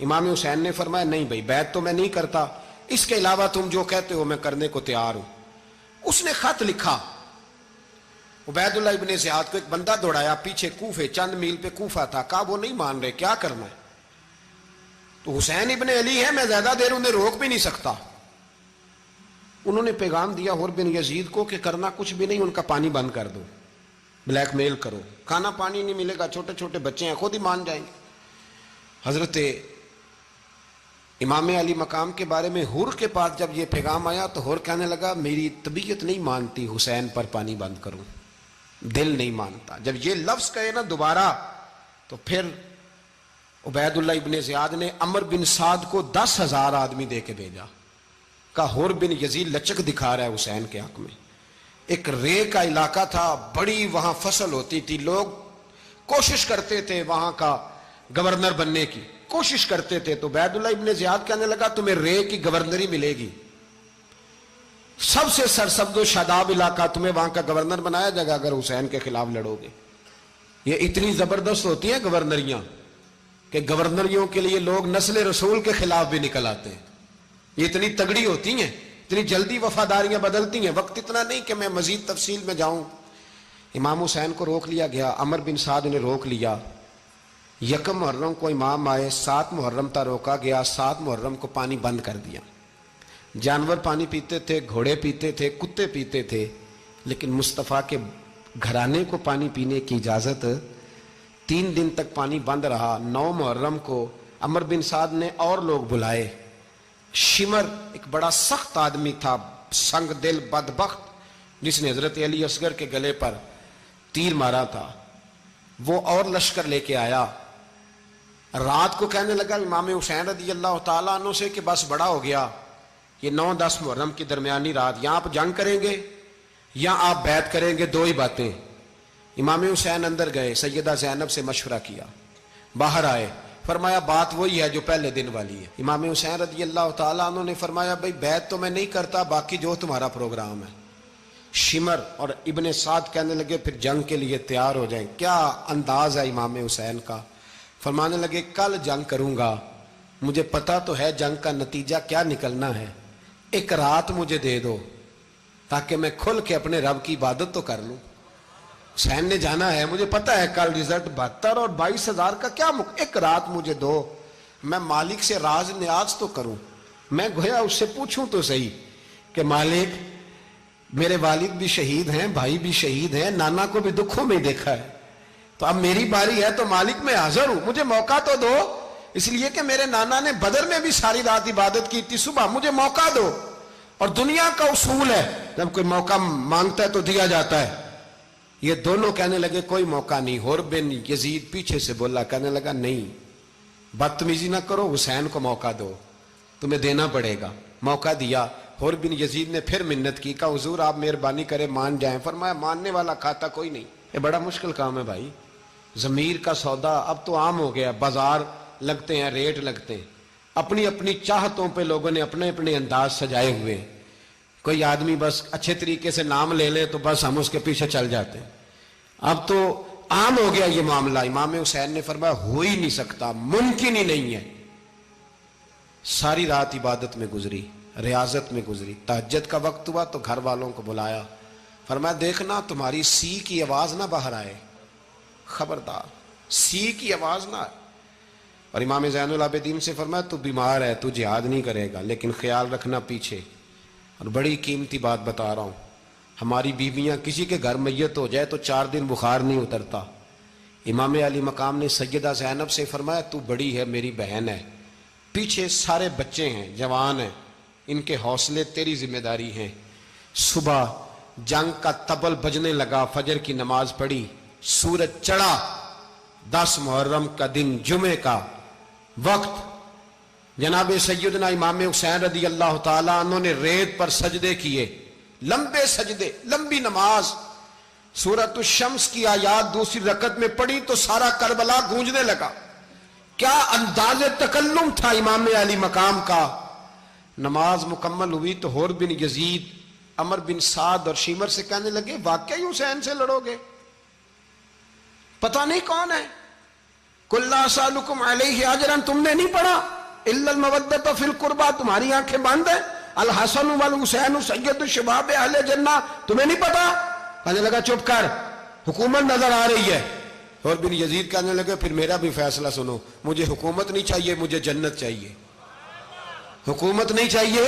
امام حسین نے فرمایا نہیں بھائی، بیعت تو میں نہیں کرتا، اس کے علاوہ تم جو کہتے ہو میں کرنے کو تیار ہوں۔ اس نے خط لکھا، عبید اللہ ابن زیاد کو ایک بندہ دوڑایا پیچھے، کوفے چند میل پہ کوفہ تھا، کہا وہ نہیں مان رہے، کیا کرنا ہے؟ تو حسین ابن علی ہے، میں زیادہ دیر انہیں روک بھی نہیں سکتا۔ انہوں نے پیغام دیا حر بن یزید کو کہ کرنا کچھ بھی نہیں، ان کا پانی بند کر دو، بلیک میل کرو، کھانا پانی نہیں ملے گا، چھوٹے چھوٹے بچے ہیں، خود ہی مان جائیں گے۔ حضرت امام علی مقام کے بارے میں حر کے پاس جب یہ پیغام آیا تو حر کہنے لگا میری طبیعت نہیں مانتی حسین پر پانی بند کروں، دل نہیں مانتا۔ جب یہ لفظ کہے نا دوبارہ تو پھر عبید اللہ ابن زیاد نے عمر بن سعد کو 10,000 آدمی دے کے بھیجا، کہا حر بن یزید لچک دکھا رہا ہے حسین کے حق میں۔ ایک رے کا علاقہ تھا، بڑی وہاں فصل ہوتی تھی، لوگ کوشش کرتے تھے وہاں کا گورنر بننے کی، کوشش کرتے تھے۔ تو عبید اللہ ابن زیاد کہنے لگا تمہیں رے کی گورنری ملے گی، سب سے سرسبز و شاداب علاقہ، تمہیں وہاں کا گورنر بنایا جائے گا اگر حسین کے خلاف لڑو گے۔ یہ اتنی زبردست ہوتی ہیں گورنریاں کہ گورنریوں کے لیے لوگ نسل رسول کے خلاف بھی نکل آتے ہیں، یہ اتنی تگڑی ہوتی ہیں، اتنی جلدی وفاداریاں بدلتی ہیں۔ وقت اتنا نہیں کہ میں مزید تفصیل میں جاؤں۔ امام حسین کو روک لیا گیا، عمر بن سعد نے روک لیا۔ 1 محرم کو امام آئے، 7 محرم تا روکا گیا، 7 محرم کو پانی بند کر دیا۔ جانور پانی پیتے تھے، گھوڑے پیتے تھے، کتے پیتے تھے، لیکن مصطفیٰ کے گھرانے کو پانی پینے کی اجازت، 3 دن تک پانی بند رہا۔ 9 محرم کو عمر بن سعد نے اور لوگ بلائے۔ شمر ایک بڑا سخت آدمی تھا، سنگ دل بدبخت، جس نے حضرت علی اصغر کے گلے پر تیر مارا تھا، وہ اور لشکر لے کے آیا۔ رات کو کہنے لگا امام حسین رضی اللہ تعالیٰ عنہ سے کہ بس بڑا ہو گیا، یہ 9-10 محرم کی درمیانی رات، یہاں آپ جنگ کریں گے یا آپ بیعت کریں گے، 2 ہی باتیں۔ امام حسین اندر گئے، سیدہ زینب سے مشورہ کیا، باہر آئے، فرمایا بات وہی ہے جو پہلے دن والی ہے۔ امام حسین رضی اللہ تعالیٰ عنہ نے فرمایا بھائی بیعت تو میں نہیں کرتا، باقی جو تمہارا پروگرام ہے۔ شمر اور ابن سعد کہنے لگے پھر جنگ کے لیے تیار ہو جائیں۔ کیا انداز ہے امام حسین کا، فرمانے لگے کل جنگ کروں گا، مجھے پتا تو ہے جنگ کا نتیجہ کیا نکلنا ہے، 1 رات مجھے دے دو تاکہ میں کھل کے اپنے رب کی عبادت تو کر لوں۔ حسین نے جانا ہے، مجھے پتا ہے کل رزلٹ 72 اور 22,000 کا کیا 1 رات مجھے دو، میں مالک سے راز نیاز تو کروں، میں گویا اس سے پوچھوں تو صحیح کہ مالک میرے والد بھی شہید ہیں، بھائی بھی شہید ہیں، نانا کو بھی دکھوں میں دیکھا ہے، تو اب میری باری ہے تو مالک میں حاضر ہوں، مجھے موقع تو دو، اس لیے کہ میرے نانا نے بدر میں بھی ساری رات عبادت کی تھی، صبح مجھے موقع دو۔ اور دنیا کا اصول ہے جب کوئی موقع مانگتا ہے تو دیا جاتا ہے۔ یہ دونوں کہنے لگے کوئی موقع نہیں۔ حر بن یزید پیچھے سے بولا، کہنے لگا نہیں، بدتمیزی نہ کرو، حسین کو موقع دو، تمہیں دینا پڑے گا۔ موقع دیا۔ حر بن یزید نے پھر منت کی، کہا حضور آپ مہربانی کرے مان جائیں۔ فرمایا ماننے والا کھاتا کوئی نہیں، یہ بڑا مشکل کام ہے بھائی، ضمیر کا سودا اب تو عام ہو گیا، بازار لگتے ہیں، ریٹ لگتے ہیں، اپنی اپنی چاہتوں پہ لوگوں نے اپنے اپنے انداز سجائے ہوئے۔ کوئی آدمی بس اچھے طریقے سے نام لے لے تو بس ہم اس کے پیچھے چل جاتے ہیں، اب تو عام ہو گیا یہ معاملہ۔ امام حسین نے فرمایا ہو ہی نہیں سکتا، ممکن ہی نہیں ہے۔ ساری رات عبادت میں گزری، ریاضت میں گزری، تہجد کا وقت ہوا تو گھر والوں کو بلایا، فرمایا دیکھنا تمہاری سی کی آواز نہ باہر آئے، خبردار سی کی آواز نہ آئے۔ اور امام زین العابدین سے فرمایا تو بیمار ہے، تو جہاد نہیں کرے گا، لیکن خیال رکھنا پیچھے۔ اور بڑی قیمتی بات بتا رہا ہوں، ہماری بیویاں کسی کے گھر میت ہو جائے تو 4 دن بخار نہیں اترتا۔ امام علی مقام نے سیدہ زینب سے فرمایا تو بڑی ہے، میری بہن ہے، پیچھے سارے بچے ہیں، جوان ہیں، ان کے حوصلے تیری ذمہ داری ہیں۔ صبح جنگ کا طبل بجنے لگا، فجر کی نماز پڑھی، سورج چڑھا، 10 محرم کا دن، جمعے کا وقت، جناب سیدنا امام حسین رضی اللہ تعالیٰ عنہ نے ریت پر سجدے کیے، لمبے سجدے، لمبی نماز، سورۃ الشمس کی آیات دوسری رکعت میں پڑھی تو سارا کربلا گونجنے لگا۔ کیا انداز تکلم تھا امام علی مقام کا، نماز مکمل ہوئی تو حور بن یزید، عمر بن سعد اور شیمر سے کہنے لگے واقعی حسین سے لڑو گے؟ پتہ نہیں کون ہے. قل لا اسالکم علیہ اجرا، تم نے نہیں پڑھا الا المودۃ فی القربى، تمہاری آنکھیں بند ہیں. الحسن والحسین سید الشباب اہل جنہ، تمہیں نہیں پتا؟ کہنے لگا چپ کر، حکومت نظر آ رہی ہے. اور بن یزید کہنے لگے پھر میرا بھی فیصلہ سنو، مجھے حکومت نہیں چاہیے، مجھے جنت چاہیے. حکومت نہیں چاہیے.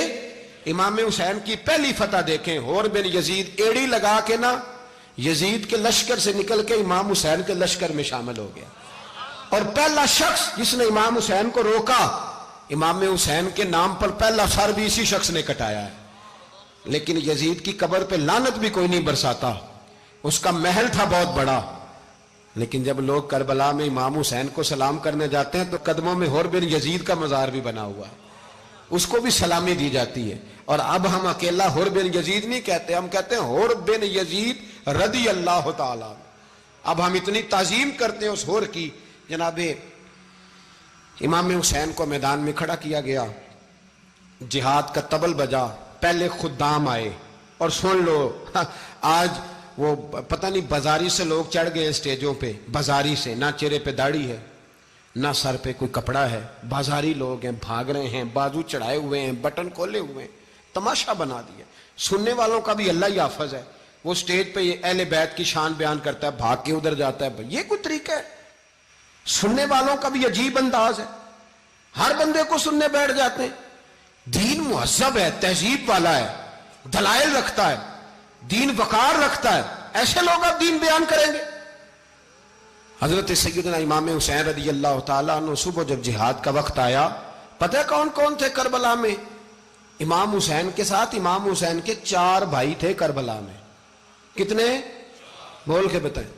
امام حسین کی پہلی فتح دیکھیں، اور بن یزید ایڑی لگا کے نا یزید کے لشکر سے نکل کے امام حسین کے لشکر میں شامل ہو گیا. اور پہلا شخص جس نے امام حسین کو روکا، امام حسین کے نام پر پہلا سر بھی اسی شخص نے کٹایا ہے. لیکن یزید کی قبر پہ لعنت بھی کوئی نہیں برساتا، اس کا محل تھا بہت بڑا. لیکن جب لوگ کربلا میں امام حسین کو سلام کرنے جاتے ہیں تو قدموں میں حور بن یزید کا مزار بھی بنا ہوا ہے، اس کو بھی سلامی دی جاتی ہے. اور اب ہم اکیلا حور بن یزید نہیں کہتے، ہم کہتے ہیں حور بن یزید رضی اللہ تعالی. اب ہم اتنی تعظیم کرتے ہیں اس حور کی. جناب امام حسین کو میدان میں کھڑا کیا گیا، جہاد کا طبل بجا، پہلے خدام آئے. اور سن لو آج وہ پتہ نہیں بازاری سے لوگ چڑھ گئے سٹیجوں پہ، بازاری سے، نہ چہرے پہ داڑھی ہے نہ سر پہ کوئی کپڑا ہے، بازاری لوگ ہیں، بھاگ رہے ہیں، بازو چڑھائے ہوئے ہیں، بٹن کھولے ہوئے ہیں، تماشا بنا دیا. سننے والوں کا بھی اللہ ہی حافظ ہے. وہ سٹیج پہ یہ اہل بیت کی شان بیان کرتا ہے، بھاگ کے ادھر جاتا ہے. یہ کوئی طریقہ ہے؟ سننے والوں کا بھی عجیب انداز ہے، ہر بندے کو سننے بیٹھ جاتے ہیں. دین مہذب ہے، تہذیب والا ہے، دلائل رکھتا ہے، دین وقار رکھتا ہے. ایسے لوگ اب دین بیان کریں گے؟ حضرت سیدنا امام حسین رضی اللہ تعالیٰ عنہ صبح جب جہاد کا وقت آیا، پتہ ہے کون کون تھے کربلا میں؟ امام حسین کے ساتھ امام حسین کے 4 بھائی تھے کربلا میں. کتنے؟ بول کے بتائیں.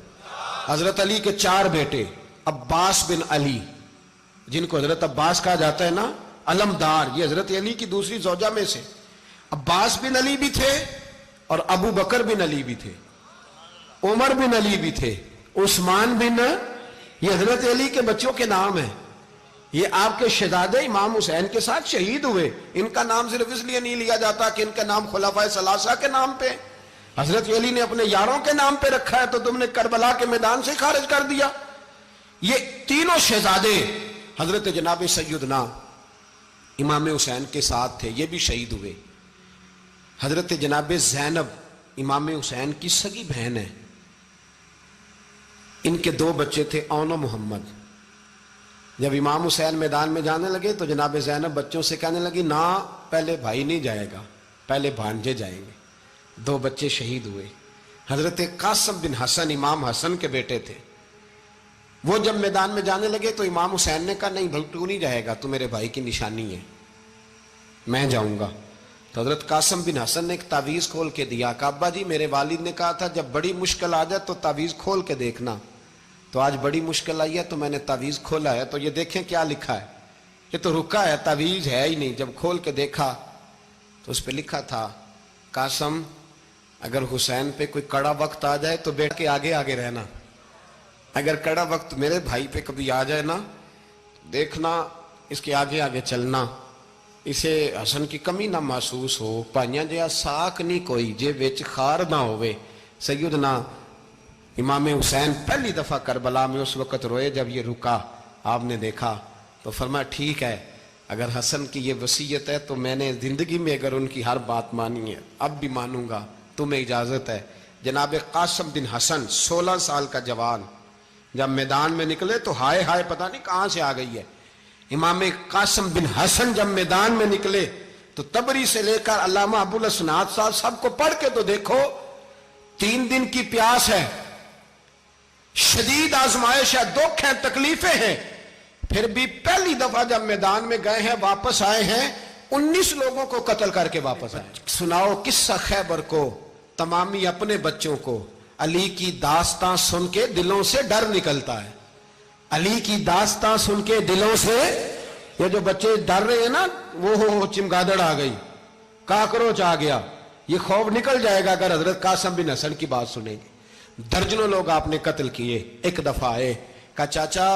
حضرت علی کے 4 بیٹے، عباس بن علی، جن کو حضرت عباس کہا جاتا ہے نا، علمدار، یہ حضرت علی کی دوسری زوجہ میں سے. عباس بن علی بھی تھے اور ابو بکر بن علی بھی تھے، عمر بن علی بھی تھے، عثمان بن، یہ حضرت علی کے بچوں کے نام ہیں. یہ آپ کے شہزادے امام حسین کے ساتھ شہید ہوئے. ان کا نام صرف اس لیے نہیں لیا جاتا کہ ان کا نام خلفائے ثلاثہ کے نام پہ، حضرت علی نے اپنے یاروں کے نام پہ رکھا ہے تو تم نے کربلا کے میدان سے خارج کر دیا. یہ تینوں شہزادے حضرت جناب سیدنا امام حسین کے ساتھ تھے، یہ بھی شہید ہوئے. حضرت جناب زینب امام حسین کی سگی بہن ہے، ان کے 2 بچے تھے، اون و محمد. جب امام حسین میدان میں جانے لگے تو جناب زینب بچوں سے کہنے لگی نہ، پہلے بھائی نہیں جائے گا، پہلے بھانجے جائیں گے. 2 بچے شہید ہوئے. حضرت قاسم بن حسن امام حسن کے بیٹے تھے. وہ جب میدان میں جانے لگے تو امام حسین نے کہا نہیں بھائی تو نہیں جائے گا، تو میرے بھائی کی نشانی ہے، میں جاؤں گا. تو حضرت قاسم بن حسن نے ایک تعویذ کھول کے دیا کہ ابا جی میرے والد نے کہا تھا جب بڑی مشکل آ جائے تو تعویذ کھول کے دیکھنا. تو آج بڑی مشکل آئی ہے تو میں نے تعویذ کھولا ہے، تو یہ دیکھیں کیا لکھا ہے. یہ تو رکا ہے، تعویذ ہے ہی نہیں. جب کھول کے دیکھا تو اس پہ لکھا تھا قاسم اگر حسین پہ کوئی کڑا وقت آ جائے تو بیٹھ کے آگے آگے رہنا، اگر کڑا وقت میرے بھائی پہ کبھی آ جائے نا دیکھنا اس کے آگے آگے چلنا، اسے حسن کی کمی نہ محسوس ہو. پائیاں جیا ساک نہیں کوئی جے وچ خار نہ ہوئے. سیدنا امام حسین پہلی دفعہ کربلا میں اس وقت روئے جب یہ رکا. آپ نے دیکھا تو فرمایا ٹھیک ہے، اگر حسن کی یہ وصیت ہے تو میں نے زندگی میں اگر ان کی ہر بات مانی ہے اب بھی مانوں گا، تمہیں اجازت ہے. جناب قاسم بن حسن 16 سال کا جوان جب میدان میں نکلے تو ہائے ہائے پتہ نہیں کہاں سے آ گئی ہے. امام قاسم بن حسن جب میدان میں نکلے تو تبری سے لے کر علامہ ابو الاسناد صاحب سب کو پڑھ کے تو دیکھو، 3 دن کی پیاس ہے، شدید آزمائش ہے، دکھ ہیں، تکلیفیں ہیں، پھر بھی پہلی دفعہ جب میدان میں گئے ہیں واپس آئے ہیں 19 لوگوں کو قتل کر کے واپس آئے. سناؤ قصہ خیبر کو، تمامی اپنے بچوں کو. علی کی داستان سن کے دلوں سے ڈر نکلتا ہے. علی کی داستان سن کے دلوں سے، یہ جو بچے ڈر رہے ہیں نا وہ چمگادڑ آ گئی، کاکروچ آ گیا، یہ خوف نکل جائے گا اگر حضرت قاسم بن حسن کی بات سنیں گے. درجنوں لوگ آپ نے قتل کیے. ایک دفعہ آئے کہا چاچا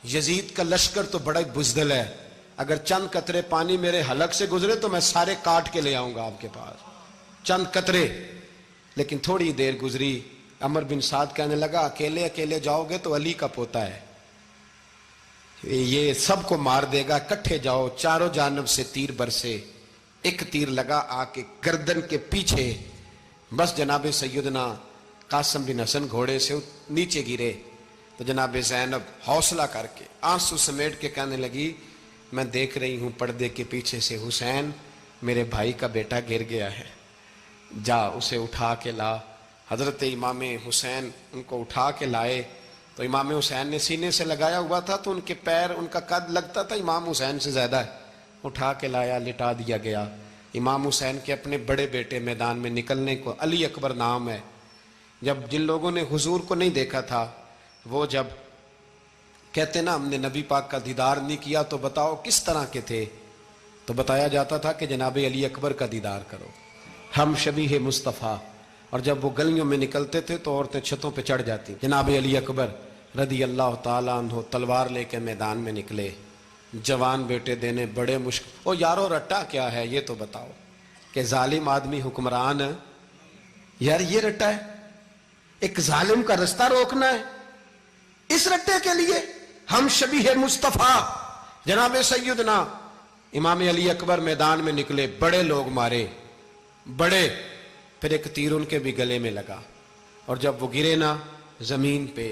یزید کا لشکر تو بڑا بزدل ہے، اگر چند قطرے پانی میرے حلق سے گزرے تو میں سارے کاٹ کے لے آؤں گا آپ کے پاس، چند قطرے۔ لیکن تھوڑی دیر گزری، عمر بن سعد کہنے لگا اکیلے اکیلے جاؤ گے تو علی کا پوتا ہے، یہ سب کو مار دے گا، اکٹھے جاؤ۔ چاروں جانب سے تیر برسے، ایک تیر لگا آ کے گردن کے پیچھے، بس جناب سیدنا قاسم بن حسن گھوڑے سے نیچے گرے تو جناب زینب حوصلہ کر کے آنسو سمیٹ کے کہنے لگی میں دیکھ رہی ہوں پردے کے پیچھے سے حسین میرے بھائی کا بیٹا گر گیا ہے، جا اسے اٹھا کے لا۔ حضرت امام حسین ان کو اٹھا کے لائے تو امام حسین نے سینے سے لگایا ہوا تھا تو ان کے پیر، ان کا قد لگتا تھا امام حسین سے زیادہ ہے، اٹھا کے لایا، لٹا دیا گیا۔ امام حسین کے اپنے بڑے بیٹے میدان میں نکلنے کو، علی اکبر نام ہے، جب جن لوگوں نے حضور کو نہیں دیکھا تھا وہ جب کہتے نا ہم نے نبی پاک کا دیدار نہیں کیا تو بتاؤ کس طرح کے تھے، تو بتایا جاتا تھا کہ جناب علی اکبر کا دیدار کرو، ہم شبیہ مصطفیٰ۔ اور جب وہ گلیوں میں نکلتے تھے تو عورتیں چھتوں پہ چڑھ جاتی۔ جناب علی اکبر رضی اللہ تعالیٰ عنہ تلوار لے کے میدان میں نکلے، جوان بیٹے دینے بڑے مشکل۔ او یارو رٹا کیا ہے یہ تو بتاؤ، کہ ظالم آدمی حکمران ہے یار، یہ رٹا ہے، ایک ظالم کا رستہ روکنا ہے، اس رٹے کے لیے ہم شبیہ مصطفیٰ۔ جناب سیدنا امام علی اکبر میدان میں نکلے، بڑے لوگ مارے، بڑے، پھر ایک تیر ان کے بھی گلے میں لگا، اور جب وہ گرے نا زمین پہ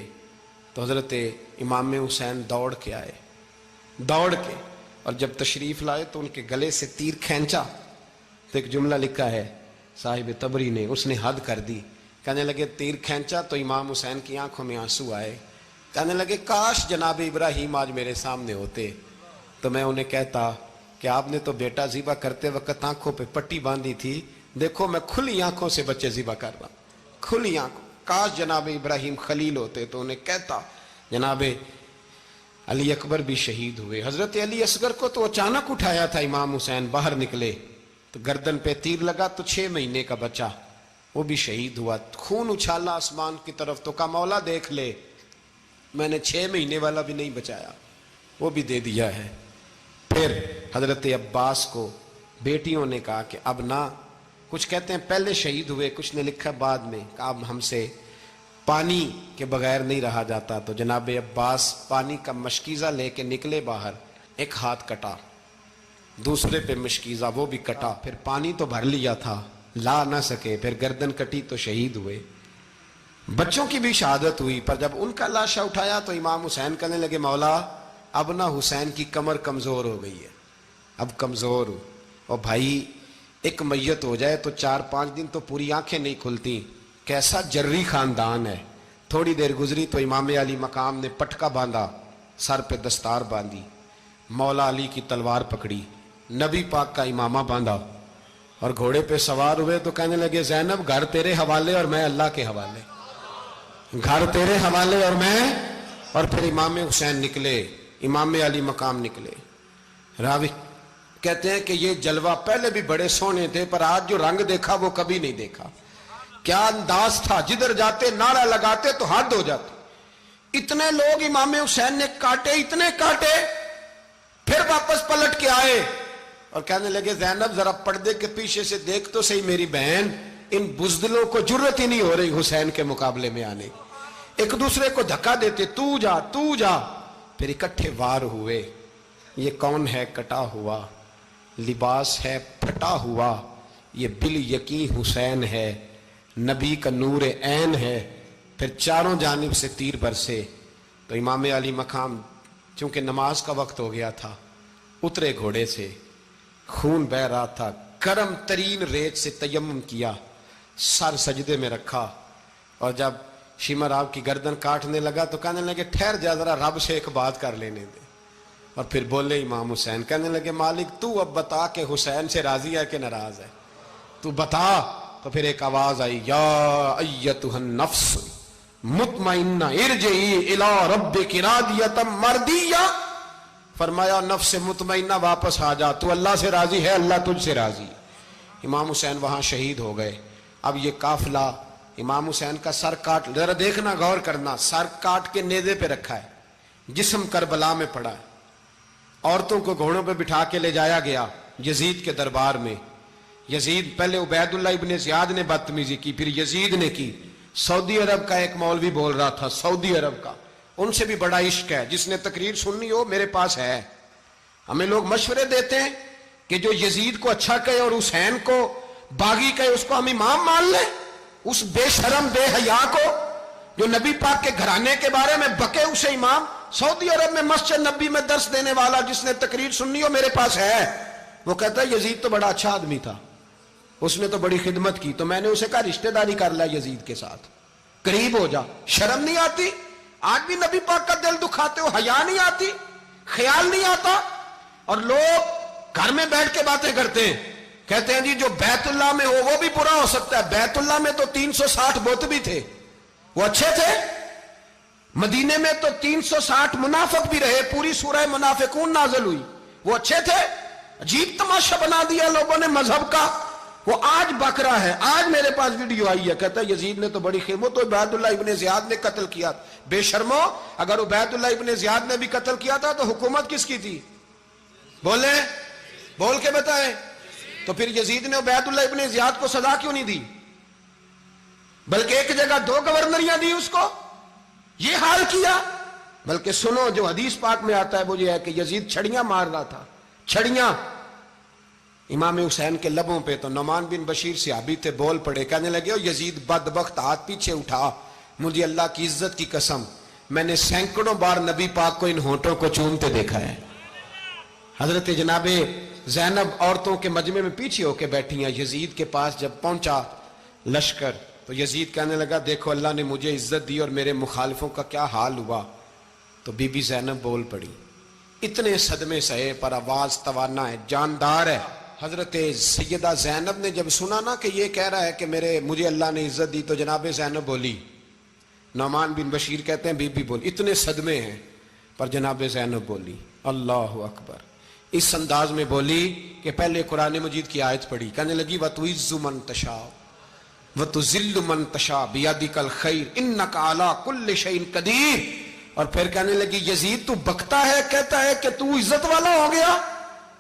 تو حضرت امام حسین دوڑ کے آئے، دوڑ کے، اور جب تشریف لائے تو ان کے گلے سے تیر کھینچا تو ایک جملہ لکھا ہے صاحب تبری نے، اس نے حد کر دی، کہنے لگے تیر کھینچا تو امام حسین کی آنکھوں میں آنسو آئے، کہنے لگے کاش جناب ابراہیم آج میرے سامنے ہوتے تو میں انہیں کہتا کہ آپ نے تو بیٹا ذبح کرتے وقت آنکھوں پہ پٹی باندھی تھی، دیکھو میں کھلی آنکھوں سے بچے ذبح کر رہا ہوں، کھلی آنکھوں، کاش جناب ابراہیم خلیل ہوتے تو انہیں کہتا۔ جناب علی اکبر بھی شہید ہوئے۔ حضرت علی اصغر کو تو اچانک اٹھایا تھا امام حسین، باہر نکلے تو گردن پہ تیر لگا تو 6 مہینے کا بچہ وہ بھی شہید ہوا، خون اچھالا آسمان کی طرف تو کہا مولا دیکھ لے میں نے 6 مہینے والا بھی نہیں بچایا، وہ بھی دے دیا ہے۔ پھر حضرت عباس کو بیٹیوں نے کہا کہ اب نہ، کچھ کہتے ہیں پہلے شہید ہوئے، کچھ نے لکھا بعد میں، کہ اب ہم سے پانی کے بغیر نہیں رہا جاتا، تو جناب عباس پانی کا مشکیزہ لے کے نکلے باہر، ایک ہاتھ کٹا، دوسرے پہ مشکیزہ وہ بھی کٹا، پھر پانی تو بھر لیا تھا لا نہ سکے، پھر گردن کٹی تو شہید ہوئے۔ بچوں کی بھی شہادت ہوئی، پر جب ان کا لاشا اٹھایا تو امام حسین کہنے لگے مولا اب نہ حسین کی کمر کمزور ہو گئی ہے، اب کمزور ہو، اور بھائی ایک میت ہو جائے تو 4-5 دن تو پوری آنکھیں نہیں کھلتی، کیسا جری خاندان ہے۔ تھوڑی دیر گزری تو امام علی مقام نے پٹکا باندھا، سر پہ دستار باندھی، مولا علی کی تلوار پکڑی، نبی پاک کا امامہ باندھا اور گھوڑے پہ سوار ہوئے تو کہنے لگے زینب گھر تیرے حوالے اور میں اللہ کے حوالے، گھر تیرے حوالے اور میں، اور پھر امام حسین نکلے، امام علی مقام نکلے۔ راوی کہتے ہیں کہ یہ جلوہ پہلے بھی بڑے سونے تھے پر آج جو رنگ دیکھا وہ کبھی نہیں دیکھا، کیا انداز تھا، جدھر جاتے نعرہ لگاتے تو حد ہو جاتے۔ اتنے لوگ امام حسین نے کاٹے، اتنے کاٹے، پھر واپس پلٹ کے آئے اور کہنے لگے زینب ذرا پردے کے پیچھے سے دیکھ تو صحیح میری بہن، ان بزدلوں کو جرت ہی نہیں ہو رہی حسین کے مقابلے میں آنے، ایک دوسرے کو دھکا دیتے، تو جا تو جا، پھر اکٹھے وار ہوئے۔ یہ کون ہے کٹا ہوا، لباس ہے پھٹا ہوا، یہ بال یقین حسین ہے، نبی کا نور عین ہے۔ پھر چاروں جانب سے تیر برسے تو امام علی مقام چونکہ نماز کا وقت ہو گیا تھا، اترے گھوڑے سے، خون بہ رہا تھا، گرم ترین ریت سے تیمم کیا، سر سجدے میں رکھا، اور جب شمر آپ کی گردن کاٹنے لگا تو کہنے لگے ٹھہر جا ذرا رب سے ایک بات کر لینے دے، اور پھر بولے امام حسین، کہنے لگے مالک تو اب بتا کہ حسین سے راضی ہے کہ ناراض ہے، تو بتا۔ تو پھر ایک آواز آئی، یا ایتھا النفس مطمئنہ ارجعی الی ربک راضیۃ مرضیہ، فرمایا نفس مطمئنہ واپس آ جا، تو اللہ سے راضی ہے، اللہ تجھ سے راضی۔ امام حسین وہاں شہید ہو گئے۔ اب یہ قافلہ امام حسین کا سر کاٹ، ذرا دیکھنا غور کرنا، سر کاٹ کے نیزے پہ رکھا ہے، جسم کربلا میں پڑا ہے، عورتوں کو گھوڑوں پہ بٹھا کے لے جایا گیا یزید کے دربار میں. یزید پہلے عبید اللہ ابن زیاد نے بدتمیزی کی, پھر یزید نے کی. سعودی عرب کا ایک مولوی بول رہا تھا, سعودی عرب کا, ان سے بھی بڑا عشق ہے, جس نے تقریر سننی ہو میرے پاس ہے. ہمیں لوگ مشورے دیتے ہیں کہ جو یزید کو اچھا کہے اور حسین کو باغی کہے اس کو ہم امام مان لیں. اس بے شرم بے حیا کو جو نبی پاک کے گھرانے کے بارے میں بکے اسے امام. سعودی عرب میں مسجد نبی میں درس دینے والا جس نے تقریر سننی ہو میرے پاس ہے. وہ کہتا ہے یزید تو بڑا اچھا آدمی تھا, اس نے تو بڑی خدمت کی, تو میں نے اسے کہا رشتہ داری کر لیا یزید کے ساتھ, قریب ہو جا. شرم نہیں آتی؟ آج بھی نبی پاک کا دل دکھاتے ہو, حیا نہیں آتی, خیال نہیں آتا. اور لوگ گھر میں بیٹھ کے باتیں کرتے ہیں, کہتے ہیں جی جو بیت اللہ میں ہو وہ بھی برا ہو سکتا ہے. بیت اللہ میں تو 360 بت بھی تھے, وہ اچھے تھے. مدینے میں تو 360 منافق بھی رہے, پوری سورہ منافقون نازل ہوئی, وہ اچھے تھے. عجیب تماشا بنا دیا لوگوں نے مذہب کا. وہ آج بک رہا ہے, آج میرے پاس ویڈیو آئی ہے, کہتا ہے یزید نے تو بڑی خدمت, تو عبید اللہ ابن زیاد نے قتل کیا. بے شرمو, اگر عبید اللہ ابن زیاد نے بھی قتل کیا تھا تو حکومت کس کی تھی؟ بولیں, بول کے بتائیں. تو پھر یزید نے عبید اللہ ابن زیاد کو سزا کیوں نہیں دی, بلکہ ایک جگہ 2 گورنریاں دی اس کو, یہ حال کیا. بلکہ سنو جو حدیث پاک میں آتا ہے وہ یہ ہے کہ یزید چھڑیاں مار رہا تھا, چھڑیاں امام حسین کے لبوں پہ. تو نعمان بن بشیر صحابی تھے, بول پڑے, کہنے لگے یزید بدبخت, ہاتھ پیچھے اٹھا, مجھے اللہ کی عزت کی قسم میں نے سینکڑوں بار نبی پاک کو ان ہونٹوں کو چومتے دیکھا ہے. حضرت جناب زینب عورتوں کے مجمع میں پیچھے ہو کے بیٹھی ہیں. یزید کے پاس جب پہنچا لشکر تو یزید کہنے لگا دیکھو اللہ نے مجھے عزت دی اور میرے مخالفوں کا کیا حال ہوا. تو بی بی زینب بول پڑی, اتنے صدمے سہے پر آواز توانا ہے, جاندار ہے. حضرت سیدہ زینب نے جب سنا نا کہ یہ کہہ رہا ہے کہ مجھے اللہ نے عزت دی, تو جناب زینب بولی. نعمان بن بشیر کہتے ہیں بی بی بولی, اتنے صدمے ہیں پر جناب زینب بولی اللہ اکبر. اس انداز میں بولی کہ پہلے قرآن مجید کی آیت پڑھی, کہنے لگی وَتُعِزُّ مَن تَشَاءُ وَتُذِلُّ مَن تَشَاءُ بِيَدِكَ الْخَيْرُ إِنَّكَ عَلَىٰ كُلِّ شَيْءٍ قَدِيرٌ. اور پھر کہنے لگی یزید تو بکتا ہے, کہتا ہے کہ تو عزت والا ہو گیا,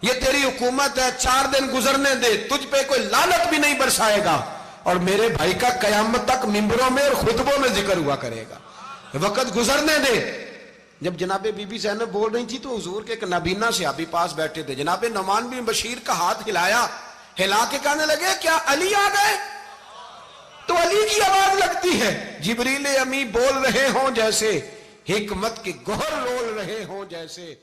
یہ تیری حکومت ہے, 4 دن گزرنے دے, تجھ پہ کوئی لعنت بھی نہیں برسائے گا, اور میرے بھائی کا قیامت تک ممبروں میں اور خطبوں میں ذکر ہوا کرے گا, وقت گزرنے دے. جب جناب بی بی زینب بول رہی تھی تو حضور کے ایک نابینا صحابی پاس بیٹھے تھے, جناب نعمان بن بشیر کا ہاتھ ہلایا, ہلا کے کہنے لگے کیا علی آ گئے؟ تو علی کی آواز لگتی ہے, جبریل امی بول رہے ہوں جیسے, حکمت کے گوہر رول رہے ہوں جیسے.